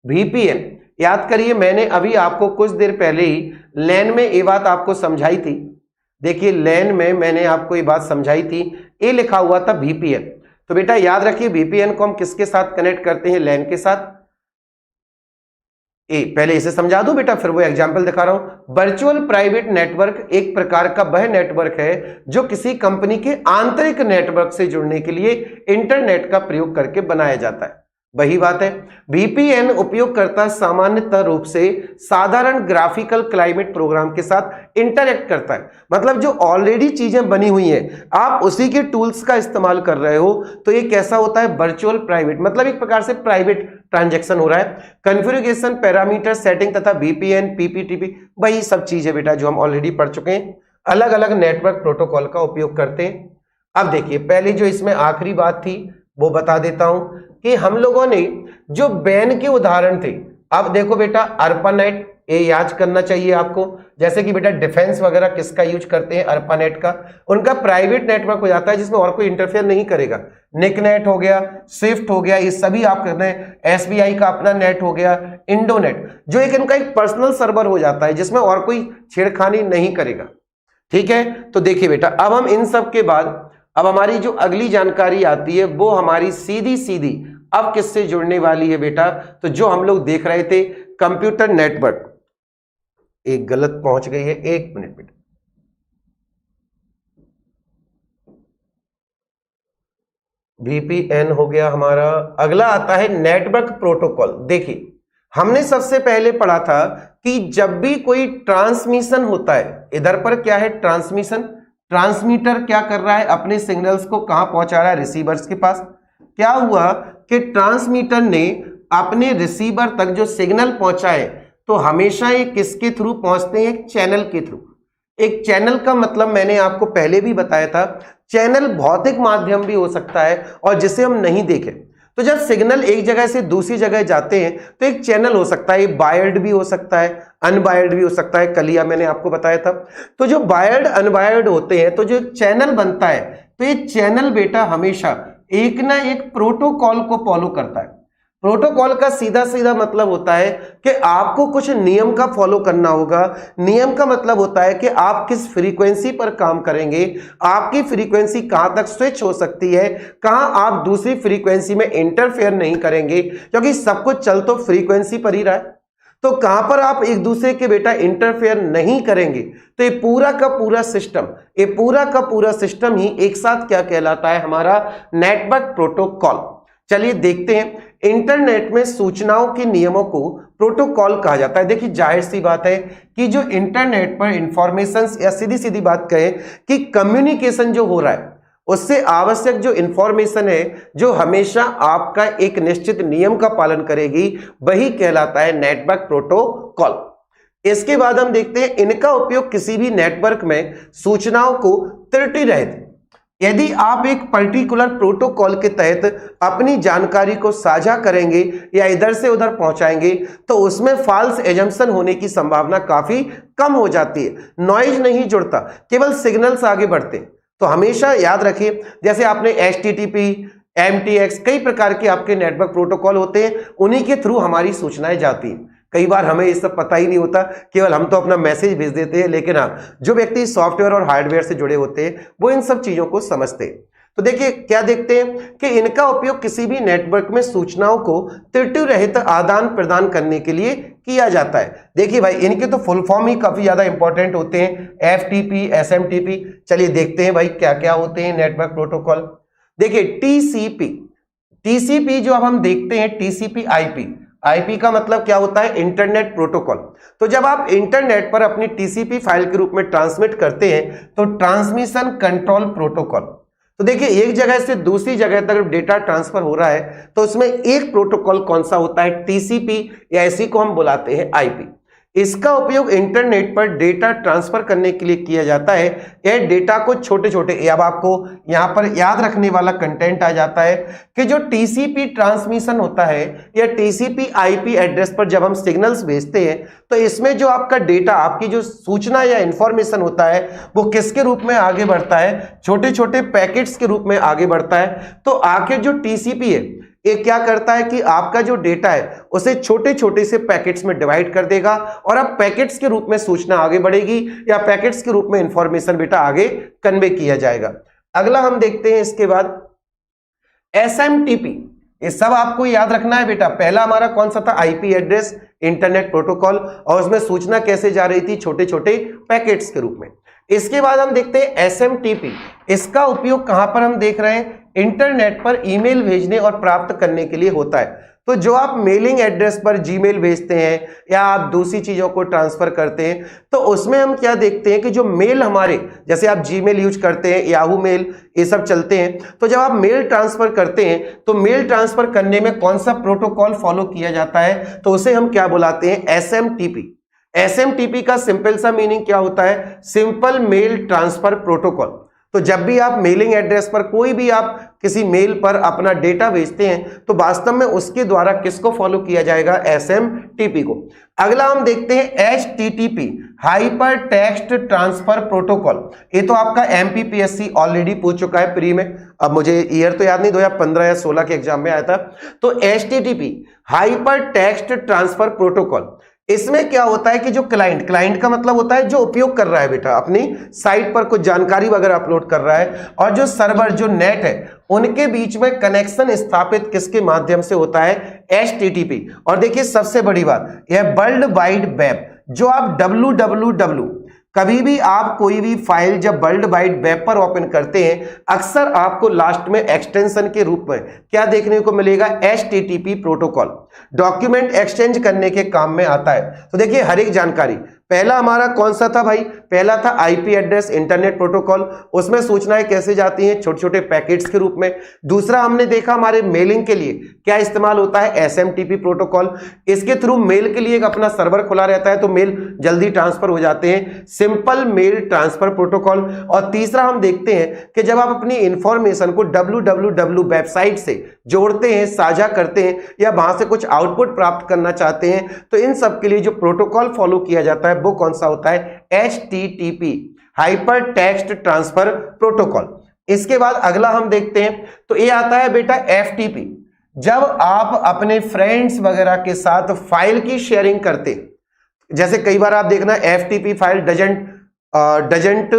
वीपीएन। याद करिए मैंने अभी आपको कुछ देर पहले ही लैन में ये बात आपको समझाई थी। देखिए लैन में मैंने आपको ये बात समझाई थी, ये लिखा हुआ था वीपीएन। तो बेटा याद रखिए वीपीएन को हम किसके साथ कनेक्ट करते हैं, लैन के साथ। पहले इसे समझा दूं बेटा, फिर वो एग्जांपल दिखा रहा हूं। वर्चुअल प्राइवेट नेटवर्क एक प्रकार का वह नेटवर्क है जो किसी कंपनी के आंतरिक नेटवर्क से जुड़ने के लिए इंटरनेट का प्रयोग करके बनाया जाता है। वही बात है, वीपीएन उपयोगकर्ता सामान्यतः रूप से साधारण ग्राफिकल क्लाइमेट प्रोग्राम के साथ इंटरैक्ट करता है। मतलब जो ऑलरेडी चीजें बनी हुई हैं, आप उसी के टूल्स का इस्तेमाल कर रहे हो, तो ये कैसा होता है, वर्चुअल प्राइवेट, मतलब एक प्रकार से प्राइवेट ट्रांजैक्शन हो रहा है। कॉन्फ़िगरेशन, पैरामीटर सेटिंग तथा वीपीएन, पीपीटीपी, वही सब चीजें बेटा जो हम ऑलरेडी पढ़ चुके हैं, अलग अलग नेटवर्क प्रोटोकॉल का उपयोग करते हैं। अब देखिए पहली जो इसमें आखिरी बात थी वो बता देता हूं कि हम लोगों ने जो बैन के उदाहरण थे, अब देखो बेटा अर्पानेट, ये याद करना चाहिए आपको। जैसे कि बेटा डिफेंस वगैरह किसका यूज करते हैं, अर्पानेट का। उनका प्राइवेट नेटवर्क हो जाता है जिसमें और कोई इंटरफेयर नहीं करेगा। निकनेट हो गया, स्विफ्ट हो गया, ये सभी आप करते हैं। एसबीआई का अपना नेट हो गया, इंडोनेट, जो एक इनका एक पर्सनल सर्वर हो जाता है जिसमें और कोई छेड़खानी नहीं करेगा। ठीक है, तो देखिए बेटा अब हम इन सब के बाद अब हमारी जो अगली जानकारी आती है वो हमारी सीधी सीधी अब किससे जुड़ने वाली है बेटा, तो जो हम लोग देख रहे थे कंप्यूटर नेटवर्क, एक गलत पहुंच गई है, एक मिनट बेटा, वीपीएन हो गया हमारा। अगला आता है नेटवर्क प्रोटोकॉल। देखिए हमने सबसे पहले पढ़ा था कि जब भी कोई ट्रांसमिशन होता है, इधर पर क्या है ट्रांसमिशन, ट्रांसमीटर क्या कर रहा है, अपने सिग्नल्स को कहां पहुंचा रहा है, रिसीवर्स के पास। क्या हुआ कि ट्रांसमीटर ने अपने रिसीवर तक जो सिग्नल पहुंचाए, तो हमेशा ये किसके थ्रू पहुंचते हैं, एक चैनल के थ्रू। एक चैनल का मतलब मैंने आपको पहले भी बताया था, चैनल भौतिक माध्यम भी हो सकता है और जिसे हम नहीं देखें। तो जब सिग्नल एक जगह से दूसरी जगह जाते हैं तो एक चैनल हो सकता है, बायर्ड भी हो सकता है, अनबायर्ड भी हो सकता है, कल या मैंने आपको बताया था। तो जो बायर्ड अनबायर्ड होते हैं तो जो चैनल बनता है, तो ये चैनल बेटा हमेशा एक ना एक प्रोटोकॉल को फॉलो करता है। प्रोटोकॉल का सीधा सीधा मतलब होता है कि आपको कुछ नियम का फॉलो करना होगा। नियम का मतलब होता है कि आप किस फ्रीक्वेंसी पर काम करेंगे, आपकी फ्रीक्वेंसी कहां तक स्विच हो सकती है, कहां आप दूसरी फ्रीक्वेंसी में इंटरफेयर नहीं करेंगे, क्योंकि सब कुछ चल तो फ्रीक्वेंसी पर ही रहा है। तो कहां पर आप एक दूसरे के बेटा इंटरफेयर नहीं करेंगे। तो ये पूरा का पूरा सिस्टम, ये पूरा का पूरा सिस्टम ही एक साथ क्या कहलाता है, हमारा नेटवर्क प्रोटोकॉल। चलिए देखते हैं, इंटरनेट में सूचनाओं के नियमों को प्रोटोकॉल कहा जाता है। देखिए जाहिर सी बात है कि जो इंटरनेट पर इंफॉर्मेशन, या सीधी सीधी बात कहें कि कम्युनिकेशन जो हो रहा है, उससे आवश्यक जो इंफॉर्मेशन है, जो हमेशा आपका एक निश्चित नियम का पालन करेगी, वही कहलाता है नेटवर्क प्रोटोकॉल। इसके बाद हम देखते हैं, इनका उपयोग किसी भी नेटवर्क में सूचनाओं को त्रुटि रहित, यदि आप एक पर्टिकुलर प्रोटोकॉल के तहत अपनी जानकारी को साझा करेंगे या इधर से उधर पहुंचाएंगे, तो उसमें फॉल्स एजम्पशन होने की संभावना काफी कम हो जाती है। नॉइज नहीं जुड़ता, केवल सिग्नल्स आगे बढ़ते हैं। तो हमेशा याद रखिए, जैसे आपने HTTP, MTX, कई प्रकार के आपके नेटवर्क प्रोटोकॉल होते हैं, उन्हीं के थ्रू हमारी सूचनाएं जाती हैं। कई बार हमें ये सब पता ही नहीं होता, केवल हम तो अपना मैसेज भेज देते हैं, लेकिन हाँ, जो व्यक्ति सॉफ्टवेयर और हार्डवेयर से जुड़े होते हैं वो इन सब चीजों को समझते हैं। तो देखिए क्या देखते हैं कि इनका उपयोग किसी भी नेटवर्क में सूचनाओं को त्रुटि रहित आदान प्रदान करने के लिए किया जाता है। देखिए भाई, इनके तो फुल फॉर्म ही काफी ज्यादा इंपॉर्टेंट होते हैं, FTP, SMTP। चलिए देखते हैं भाई क्या क्या होते हैं नेटवर्क प्रोटोकॉल। देखिए TCP जो अब हम देखते हैं, TCP IP का मतलब क्या होता है, इंटरनेट प्रोटोकॉल। तो जब आप इंटरनेट पर अपनी TCP फाइल के रूप में ट्रांसमिट करते हैं तो ट्रांसमिशन कंट्रोल प्रोटोकॉल। तो देखिए एक जगह से दूसरी जगह तक डेटा ट्रांसफर हो रहा है तो उसमें एक प्रोटोकॉल कौन सा होता है, TCP, या इसी को हम बुलाते हैं IP। इसका उपयोग इंटरनेट पर डेटा ट्रांसफर करने के लिए किया जाता है। यह डेटा को छोटे छोटे, अब आपको यहां पर याद रखने वाला कंटेंट आ जाता है कि जो TCP ट्रांसमिशन होता है या TCP IP एड्रेस पर जब हम सिग्नल्स भेजते हैं तो इसमें जो आपका डेटा, आपकी जो सूचना या इंफॉर्मेशन होता है वो किसके रूप में आगे बढ़ता है, छोटे छोटे पैकेट्स के रूप में आगे बढ़ता है। तो आखिर जो TCP है ये क्या करता है कि आपका जो डेटा है उसे छोटे छोटे से पैकेट्स में डिवाइड कर देगा और अब पैकेट्स के रूप में सूचना आगे बढ़ेगी या पैकेट्स के रूप में इंफॉर्मेशन बेटा आगे कन्वे किया जाएगा। अगला हम देखते हैं इसके बाद SMTP। ये सब आपको याद रखना है बेटा। पहला हमारा कौन सा था, IP एड्रेस, इंटरनेट प्रोटोकॉल, और उसमें सूचना कैसे जा रही थी, छोटे छोटे पैकेट्स के रूप में। इसके बाद हम देखते हैं SMTP। इसका उपयोग कहां पर हम देख रहे हैं, इंटरनेट पर ईमेल भेजने और प्राप्त करने के लिए होता है। तो जो आप मेलिंग एड्रेस पर जीमेल भेजते हैं या आप दूसरी चीजों को ट्रांसफर करते हैं तो उसमें हम क्या देखते हैं कि जो मेल हमारे, जैसे आप जीमेल यूज करते हैं, याहू मेल, ये सब चलते हैं, तो जब आप मेल ट्रांसफर करते हैं तो मेल ट्रांसफर करने में कौन सा प्रोटोकॉल फॉलो किया जाता है, तो उसे हम क्या बुलाते हैं, SMTP। SMTP का सिंपल सा मीनिंग क्या होता है, सिंपल मेल ट्रांसफर प्रोटोकॉल। तो जब भी आप मेलिंग एड्रेस पर कोई भी आप किसी मेल पर अपना डेटा भेजते हैं तो वास्तव में उसके द्वारा किसको फॉलो किया जाएगा, SMTP को। अगला हम देखते हैं HTTP, hyper text transfer protocol. ये तो आपका MPPSC ऑलरेडी पूछ चुका है प्री में, अब मुझे ईयर तो याद नहीं, 2015 या 16 के एग्जाम में आया था। तो HTTP, hyper text transfer protocol, इसमें क्या होता है कि जो क्लाइंट का मतलब होता है जो उपयोग कर रहा है बेटा, अपनी साइट पर कुछ जानकारी वगैरह अपलोड कर रहा है, और जो सर्वर, जो नेट है, उनके बीच में कनेक्शन स्थापित किसके माध्यम से होता है, HTTP। और देखिए सबसे बड़ी बात, यह वर्ल्ड वाइड वेब, जो आप www, कभी भी आप कोई भी फाइल जब वर्ल्ड वाइड वेब पर ओपन करते हैं अक्सर आपको लास्ट में एक्सटेंशन के रूप में क्या देखने को मिलेगा, HTTP प्रोटोकॉल। डॉक्यूमेंट एक्सचेंज करने के काम में आता है। तो देखिए हर एक जानकारी, पहला हमारा कौन सा था भाई, पहला था IP एड्रेस, इंटरनेट प्रोटोकॉल, उसमें सूचनाएं कैसे जाती हैं, छोटे छोटे पैकेट्स के रूप में। दूसरा हमने देखा हमारे मेलिंग के लिए क्या इस्तेमाल होता है, SMTP प्रोटोकॉल। इसके थ्रू मेल के लिए एक अपना सर्वर खुला रहता है तो मेल जल्दी ट्रांसफर हो जाते हैं, सिंपल मेल ट्रांसफर प्रोटोकॉल। और तीसरा हम देखते हैं कि जब आप अपनी इंफॉर्मेशन को www वेबसाइट से जोड़ते हैं, साझा करते हैं या वहां से कुछ आउटपुट प्राप्त करना चाहते हैं, तो इन सब के लिए जो प्रोटोकॉल फॉलो किया जाता है वो कौन सा होता है? HTTP, hyper text transfer protocol. इसके बाद अगला हम देखते हैं, तो ये आता है बेटा FTP। जब आप अपने फ्रेंड्स वगैरह के साथ फाइल की शेयरिंग करते, जैसे कई बार आप देखना FTP file doesn't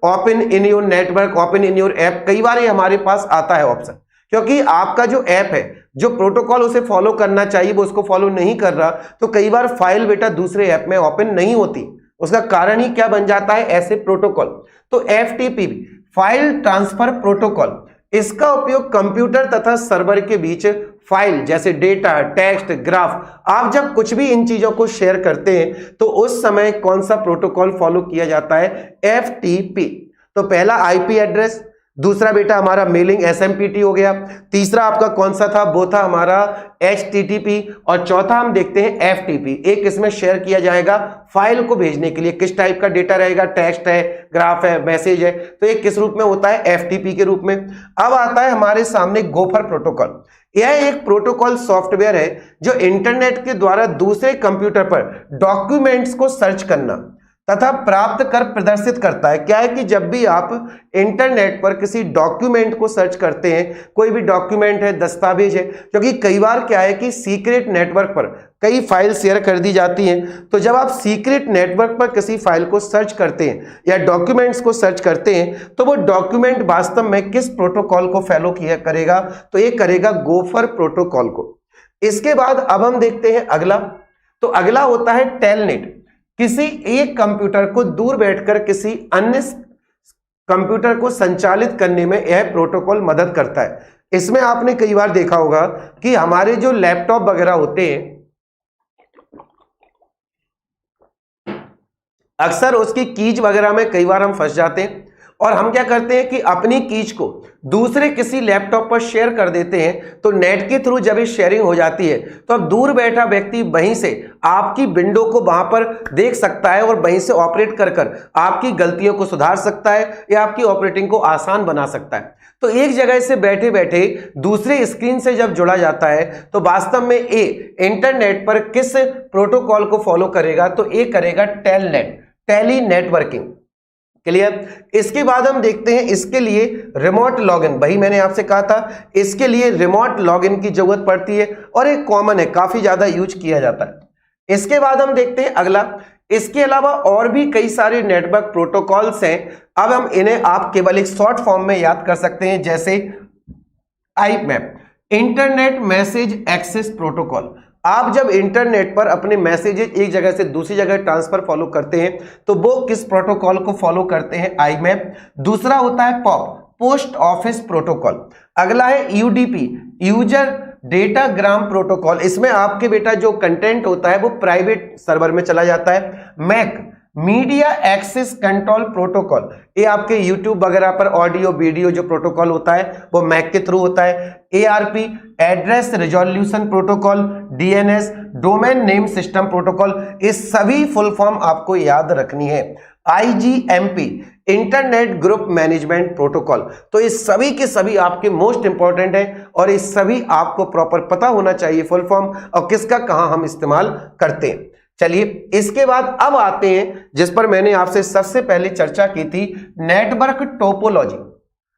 open in your network, open in your app, कई बार ये हमारे पास आता है ऑप्शन, क्योंकि आपका जो ऐप है, जो प्रोटोकॉल उसे फॉलो करना चाहिए वो उसको फॉलो नहीं कर रहा, तो कई बार फाइल बेटा दूसरे ऐप में ओपन नहीं होती। उसका कारण ही क्या बन जाता है? ऐसे प्रोटोकॉल। तो FTP फाइल ट्रांसफर प्रोटोकॉल, इसका उपयोग कंप्यूटर तथा सर्वर के बीच फाइल जैसे डेटा, टेक्स्ट, ग्राफ, आप जब कुछ भी इन चीजों को शेयर करते हैं तो उस समय कौन सा प्रोटोकॉल फॉलो किया जाता है? FTP। तो पहला IP एड्रेस, दूसरा बेटा हमारा मेलिंग SMPT हो गया, तीसरा आपका कौन सा था? वो था हमारा HTTP, और चौथा हम देखते हैं FTP। एक इसमें शेयर किया जाएगा फाइल को भेजने के लिए, किस टाइप का डेटा रहेगा? टेक्स्ट है, ग्राफ है, मैसेज है, तो ये किस रूप में होता है? FTP के रूप में। अब आता है हमारे सामने गोफर प्रोटोकॉल। यह एक प्रोटोकॉल सॉफ्टवेयर है जो इंटरनेट के द्वारा दूसरे कंप्यूटर पर डॉक्यूमेंट्स को सर्च करना तथा प्राप्त कर प्रदर्शित करता है। क्या है कि जब भी आप इंटरनेट पर किसी डॉक्यूमेंट को सर्च करते हैं, कोई भी डॉक्यूमेंट है, दस्तावेज है, क्योंकि कई बार क्या है कि सीक्रेट नेटवर्क पर कई फाइल शेयर कर दी जाती हैं, तो जब आप सीक्रेट नेटवर्क पर किसी फाइल को सर्च करते हैं या डॉक्यूमेंट्स को सर्च करते हैं, तो वो डॉक्यूमेंट वास्तव में किस प्रोटोकॉल को फॉलो किया करेगा? तो ये करेगा गोफर प्रोटोकॉल को। इसके बाद अब हम देखते हैं अगला, तो अगला होता है टेलनेट। किसी एक कंप्यूटर को दूर बैठकर किसी अन्य कंप्यूटर को संचालित करने में यह प्रोटोकॉल मदद करता है। इसमें आपने कई बार देखा होगा कि हमारे जो लैपटॉप वगैरह होते हैं, अक्सर उसकी कीज वगैरह में कई बार हम फंस जाते हैं और हम क्या करते हैं कि अपनी कीज को दूसरे किसी लैपटॉप पर शेयर कर देते हैं। तो नेट के थ्रू जब ये शेयरिंग हो जाती है तो अब दूर बैठा व्यक्ति वहीं से आपकी विंडो को वहां पर देख सकता है और वहीं से ऑपरेट कर कर आपकी गलतियों को सुधार सकता है या आपकी ऑपरेटिंग को आसान बना सकता है। तो एक जगह से बैठे बैठे दूसरे स्क्रीन से जब जुड़ा जाता है तो वास्तव में ये इंटरनेट पर किस प्रोटोकॉल को फॉलो करेगा? तो ये करेगा टेलनेट, टेली नेटवर्किंग। क्लियर? इसके बाद हम देखते हैं इसके लिए रिमोट लॉगिन। भाई मैंने आपसे कहा था इसके लिए रिमोट लॉगिन की जरूरत पड़ती है और एक कॉमन है, काफी ज्यादा यूज किया जाता है। इसके बाद हम देखते हैं अगला, इसके अलावा और भी कई सारे नेटवर्क प्रोटोकॉल्स हैं। अब हम इन्हें आप केवल एक शॉर्ट फॉर्म में याद कर सकते हैं, जैसे IMAP, internet message access protocol. आप जब इंटरनेट पर अपने मैसेजेस एक जगह से दूसरी जगह ट्रांसफर फॉलो करते हैं तो वो किस प्रोटोकॉल को फॉलो करते हैं? IMAP। दूसरा होता है POP, पोस्ट ऑफिस प्रोटोकॉल। अगला है UDP, यूजर डेटाग्राम प्रोटोकॉल। इसमें आपके बेटा जो कंटेंट होता है वो प्राइवेट सर्वर में चला जाता है। MAC, media access control protocol, ये आपके यूट्यूब वगैरह पर ऑडियो वीडियो जो प्रोटोकॉल होता है वो मैक के थ्रू होता है। ARP, address resolution protocol. DNS, domain name system protocol. ये सभी फुल फॉर्म आपको याद रखनी है। IGMP, internet group management protocol. तो ये सभी के सभी आपके मोस्ट इंपॉर्टेंट है और ये सभी आपको प्रॉपर पता होना चाहिए फुल फॉर्म और किसका कहां हम इस्तेमाल करते हैं। चलिए इसके बाद अब आते हैं जिस पर मैंने आपसे सबसे पहले चर्चा की थी, नेटवर्क टोपोलॉजी।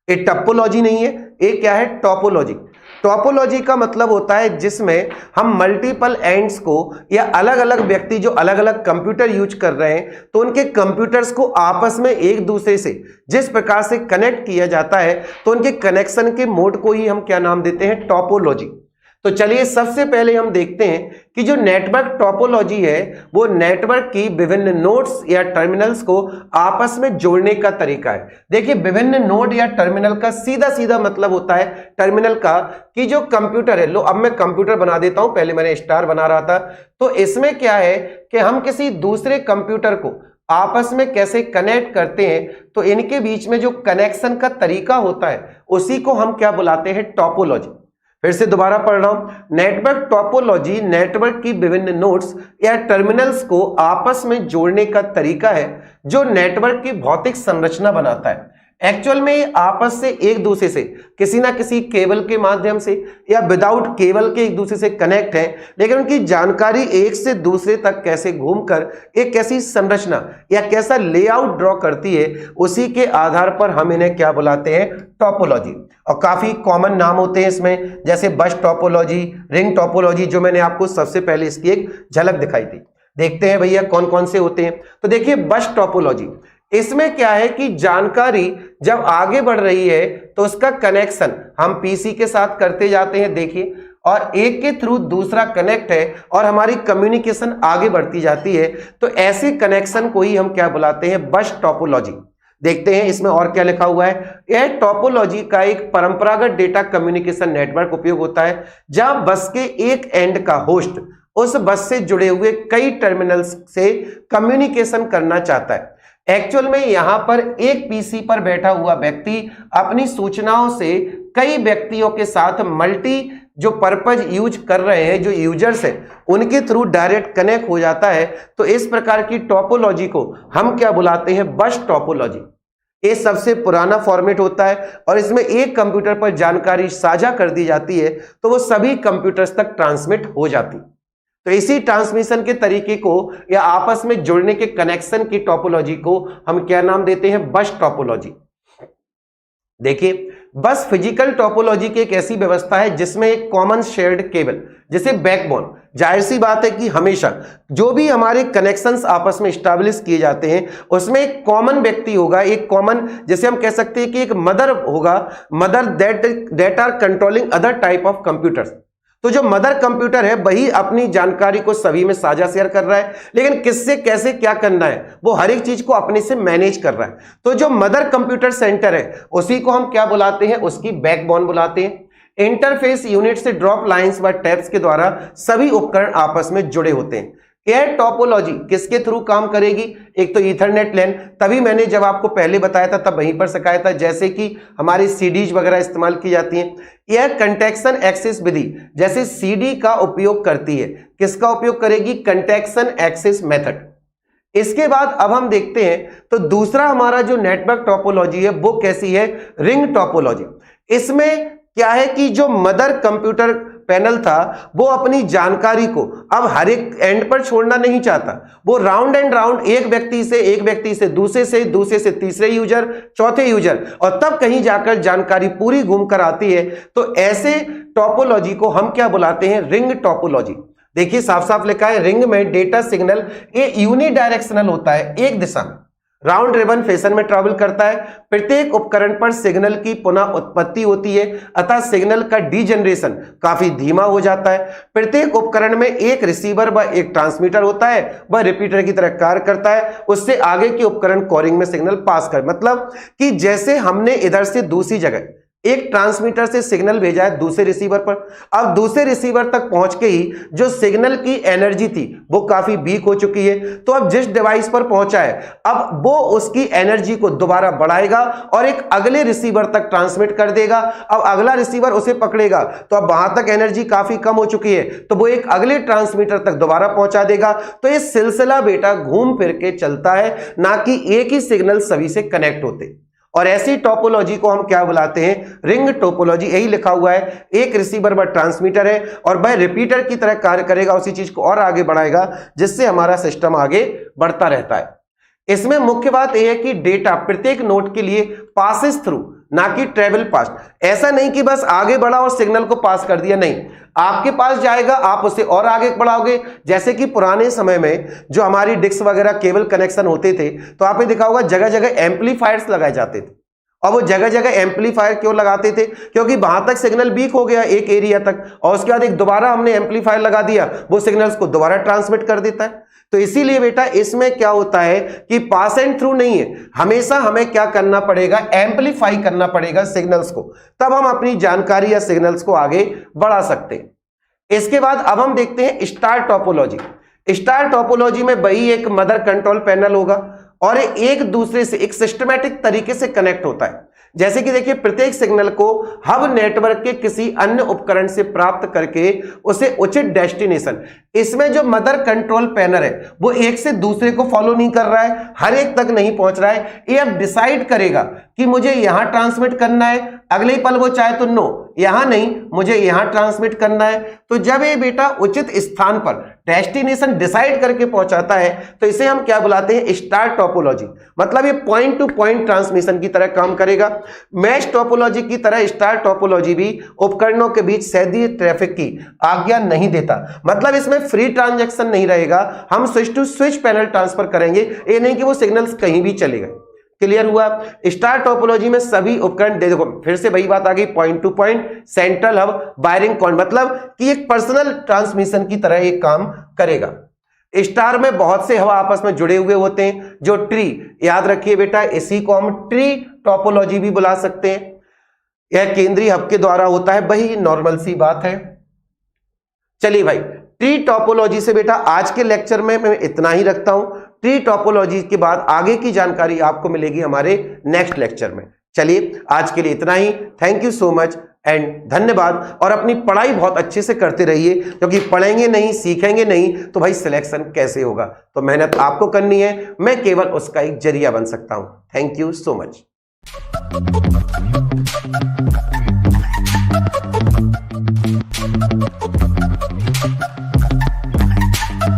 ये टोपोलॉजी नहीं है, ये क्या है? टोपोलॉजी। टोपोलॉजी का मतलब होता है जिसमें हम मल्टीपल एंड्स को या अलग अलग व्यक्ति जो अलग अलग कंप्यूटर यूज कर रहे हैं तो उनके कंप्यूटर्स को आपस में एक दूसरे से जिस प्रकार से कनेक्ट किया जाता है तो उनके कनेक्शन के मोड को ही हम क्या नाम देते हैं? टोपोलॉजी। तो चलिए सबसे पहले हम देखते हैं कि जो नेटवर्क टोपोलॉजी है वो नेटवर्क की विभिन्न नोड्स या टर्मिनल्स को आपस में जोड़ने का तरीका है। देखिए विभिन्न नोड या टर्मिनल का सीधा सीधा मतलब होता है टर्मिनल का कि जो कंप्यूटर है, लो अब मैं कंप्यूटर बना देता हूं, पहले मैंने स्टार बना रहा था। तो इसमें क्या है कि हम किसी दूसरे कंप्यूटर को आपस में कैसे कनेक्ट करते हैं तो इनके बीच में जो कनेक्शन का तरीका होता है उसी को हम क्या बुलाते हैं? टोपोलॉजी। फिर से दोबारा पढ़ रहा हूं, नेटवर्क टोपोलॉजी नेटवर्क की विभिन्न नोड्स या टर्मिनल्स को आपस में जोड़ने का तरीका है जो नेटवर्क की भौतिक संरचना बनाता है। एक्चुअल में आपस से एक दूसरे से किसी ना किसी केबल के माध्यम से या विदाउट केबल के एक दूसरे से कनेक्ट है, लेकिन उनकी जानकारी एक से दूसरे तक कैसे घूमकर एक कैसी संरचना या कैसा लेआउट ड्रॉ करती है, उसी के आधार पर हम इन्हें क्या बुलाते हैं, टोपोलॉजी। और काफी कॉमन नाम होते हैं इसमें, जैसे बस टोपोलॉजी, रिंग टोपोलॉजी, जो मैंने आपको सबसे पहले इसकी एक झलक दिखाई थी। देखते हैं भैया कौन कौन से होते हैं। तो देखिए बस टोपोलॉजी, इसमें क्या है कि जानकारी जब आगे बढ़ रही है तो उसका कनेक्शन हम पीसी के साथ करते जाते हैं, देखिए, और एक के थ्रू दूसरा कनेक्ट है और हमारी कम्युनिकेशन आगे बढ़ती जाती है। तो ऐसे कनेक्शन को ही हम क्या बुलाते हैं, बस टोपोलॉजी। देखते हैं इसमें और क्या लिखा हुआ है। यह टोपोलॉजी का एक परंपरागत डेटा कम्युनिकेशन नेटवर्क उपयोग होता है जहां बस के एक एंड का होस्ट उस बस से जुड़े हुए कई टर्मिनल्स से कम्युनिकेशन करना चाहता है। एक्चुअल में यहां पर एक पीसी पर बैठा हुआ व्यक्ति अपनी सूचनाओं से कई व्यक्तियों के साथ मल्टी जो पर्पज यूज कर रहे हैं, जो यूजर्स हैं, उनके थ्रू डायरेक्ट कनेक्ट हो जाता है। तो इस प्रकार की टोपोलॉजी को हम क्या बुलाते हैं, बस टोपोलॉजी। ये सबसे पुराना फॉर्मेट होता है और इसमें एक कंप्यूटर पर जानकारी साझा कर दी जाती है तो वो सभी कंप्यूटर्स तक ट्रांसमिट हो जाती। तो इसी ट्रांसमिशन के तरीके को या आपस में जुड़ने के कनेक्शन की टोपोलॉजी को हम क्या नाम देते हैं, बस टोपोलॉजी। देखिए बस फिजिकल टोपोलॉजी की एक ऐसी व्यवस्था है जिसमें एक कॉमन शेयर्ड केबल, जैसे बैकबोन, जाहिर सी बात है कि हमेशा जो भी हमारे कनेक्शंस आपस में स्टैब्लिश किए जाते हैं उसमें एक कॉमन व्यक्ति होगा, एक कॉमन, जैसे हम कह सकते हैं कि एक मदर होगा, mother that are controlling other type of computers. तो जो मदर कंप्यूटर है वही अपनी जानकारी को सभी में साझा शेयर कर रहा है, लेकिन किससे कैसे क्या करना है वो हर एक चीज को अपने से मैनेज कर रहा है। तो जो मदर कंप्यूटर सेंटर है उसी को हम क्या बुलाते हैं, उसकी बैकबोन बुलाते हैं। इंटरफेस यूनिट से ड्रॉप लाइंस व टैब्स के द्वारा सभी उपकरण आपस में जुड़े होते हैं। यह टोपोलॉजी किसके थ्रू काम करेगी, एक तो ईथरनेट लैन, तभी मैंने जब आपको पहले बताया था तब वहीं पर सिखाया था, जैसे कि हमारी सीडीज वगैरह इस्तेमाल की जाती हैं। यह कंटेक्शन एक्सेस विधि जैसे सीडी का उपयोग करती है। किसका उपयोग करेगी, कंटेक्शन एक्सेस मेथड। इसके बाद अब हम देखते हैं तो दूसरा हमारा जो नेटवर्क टोपोलॉजी है वो कैसी है, रिंग टोपोलॉजी। इसमें क्या है कि जो मदर कंप्यूटर पैनल था वो अपनी जानकारी को अब हर एक एंड पर छोड़ना नहीं चाहता, वो राउंड एंड राउंड एक व्यक्ति से दूसरे से तीसरे यूजर, चौथे यूजर, और तब कहीं जाकर जानकारी पूरी घूम कर आती है। तो ऐसे टोपोलॉजी को हम क्या बुलाते हैं, रिंग टोपोलॉजी। देखिए साफ साफ लिखा है, रिंग में डेटा सिग्नल ये यूनिडायरेक्शनल होता है, एक दिशा में राउंड रिबन फैशन में ट्रैवल करता है। प्रत्येक उपकरण पर सिग्नल की पुनः उत्पत्ति होती है, अतः सिग्नल का डीजनरेशन काफी धीमा हो जाता है। प्रत्येक उपकरण में एक रिसीवर व एक ट्रांसमीटर होता है, वह रिपीटर की तरह कार्य करता है, उससे आगे के उपकरण कोरिंग में सिग्नल पास कर, मतलब कि जैसे हमने इधर से दूसरी जगह एक ट्रांसमीटर से सिग्नल भेजा है दूसरे रिसीवर पर, अब दूसरे रिसीवर तक पहुंच के ही जो सिग्नल की एनर्जी थी वो काफी वीक हो चुकी है, तो अब जिस डिवाइस पर पहुंचा है अब वो उसकी एनर्जी को दोबारा बढ़ाएगा और एक अगले रिसीवर तक ट्रांसमिट कर देगा। अब अगला रिसीवर उसे पकड़ेगा तो अब वहां तक एनर्जी काफी कम हो चुकी है, तो वो एक अगले ट्रांसमीटर तक दोबारा पहुंचा देगा। तो ये सिलसिला बेटा घूम फिर के चलता है, ना कि एक ही सिग्नल सभी से कनेक्ट होते। और ऐसी टोपोलॉजी को हम क्या बुलाते हैं, रिंग टोपोलॉजी। यही लिखा हुआ है, एक रिसीवर व ट्रांसमीटर है और वह रिपीटर की तरह कार्य करेगा, उसी चीज को और आगे बढ़ाएगा जिससे हमारा सिस्टम आगे बढ़ता रहता है। इसमें मुख्य बात यह है कि डेटा प्रत्येक नोड के लिए पासिस थ्रू, ना कि ट्रेवल पास्ट। ऐसा नहीं कि बस आगे बढ़ा और सिग्नल को पास कर दिया, नहीं, आपके पास जाएगा, आप उसे और आगे बढ़ाओगे। जैसे कि पुराने समय में जो हमारी डिस्क वगैरह केबल कनेक्शन होते थे तो आपने देखा होगा जगह जगह एम्पलीफायर्स लगाए जाते थे। और वो जगह जगह एम्पलीफायर क्यों लगाते थे, क्योंकि वहां तक सिग्नल वीक हो गया एक एरिया तक और उसके बाद एक दोबारा हमने एम्पलीफायर लगा दिया, वो सिग्नल्स को दोबारा ट्रांसमिट कर देता है। तो इसीलिए बेटा इसमें क्या होता है कि पास एंड थ्रू नहीं है, हमेशा हमें क्या करना पड़ेगा, एम्पलीफाई करना पड़ेगा सिग्नल्स को, तब हम अपनी जानकारी या सिग्नल्स को आगे बढ़ा सकते हैं। इसके बाद अब हम देखते हैं स्टार टोपोलॉजी। स्टार टोपोलॉजी में वही एक मदर कंट्रोल पैनल होगा और एक दूसरे से एक सिस्टमैटिक तरीके से कनेक्ट होता है। जैसे कि देखिए, प्रत्येक सिग्नल को हब नेटवर्क के किसी अन्य उपकरण से प्राप्त करके उसे उचित डेस्टिनेशन, इसमें जो मदर कंट्रोल पैनल है वो एक से दूसरे को फॉलो नहीं कर रहा है, हर एक तक नहीं पहुंच रहा है, ये अब डिसाइड करेगा कि मुझे यहां ट्रांसमिट करना है, अगले ही पल वो चाहे तो नो, यहां नहीं मुझे यहां ट्रांसमिट करना है। तो जब ये बेटा उचित स्थान पर डेस्टिनेशन डिसाइड करके पहुंचाता है तो इसे हम क्या बुलाते हैं, स्टार टोपोलॉजी। मतलब ये पॉइंट टू पॉइंट ट्रांसमिशन की तरह काम करेगा। मैश टोपोलॉजी की तरह स्टार टोपोलॉजी भी उपकरणों के बीच सैद्धांतिक ट्रैफिक की आज्ञा नहीं देता। मतलब इसमें फ्री ट्रांजैक्शन नहीं रहेगा, हम switch to switch panel transfer करेंगे, ये नहीं कि वो सिग्नल्स कहीं भी चले गए। क्लियर हुआ? स्टार टोपोलॉजी में सभी उपकरण, देखो फिर से वही बात आ गई, point to point, central hub, wiring कॉन्ड, मतलब कि एक पर्सनल ट्रांसमिशन की तरह एक काम करेगा। स्टार में बहुत से हवा आपस में जुड़े हुए होते हैं, जो ट्री, याद रखिए बेटा, इसी को हम ट्री टोपोलॉजी भी बुला सकते हैं। यह केंद्रीय हब के द्वारा होता है, वही नॉर्मल सी बात है। चलिए भाई, ट्री टोपोलॉजी से बेटा आज के लेक्चर में मैं इतना ही रखता हूं। ट्री टोपोलॉजी के बाद आगे की जानकारी आपको मिलेगी हमारे नेक्स्ट लेक्चर में। चलिए आज के लिए इतना ही। Thank you so much and धन्यवाद। और अपनी पढ़ाई बहुत अच्छे से करते रहिए, क्योंकि पढ़ेंगे नहीं, सीखेंगे नहीं तो भाई सिलेक्शन कैसे होगा। तो मेहनत आपको करनी है, मैं केवल उसका एक जरिया बन सकता हूं। Thank you so much.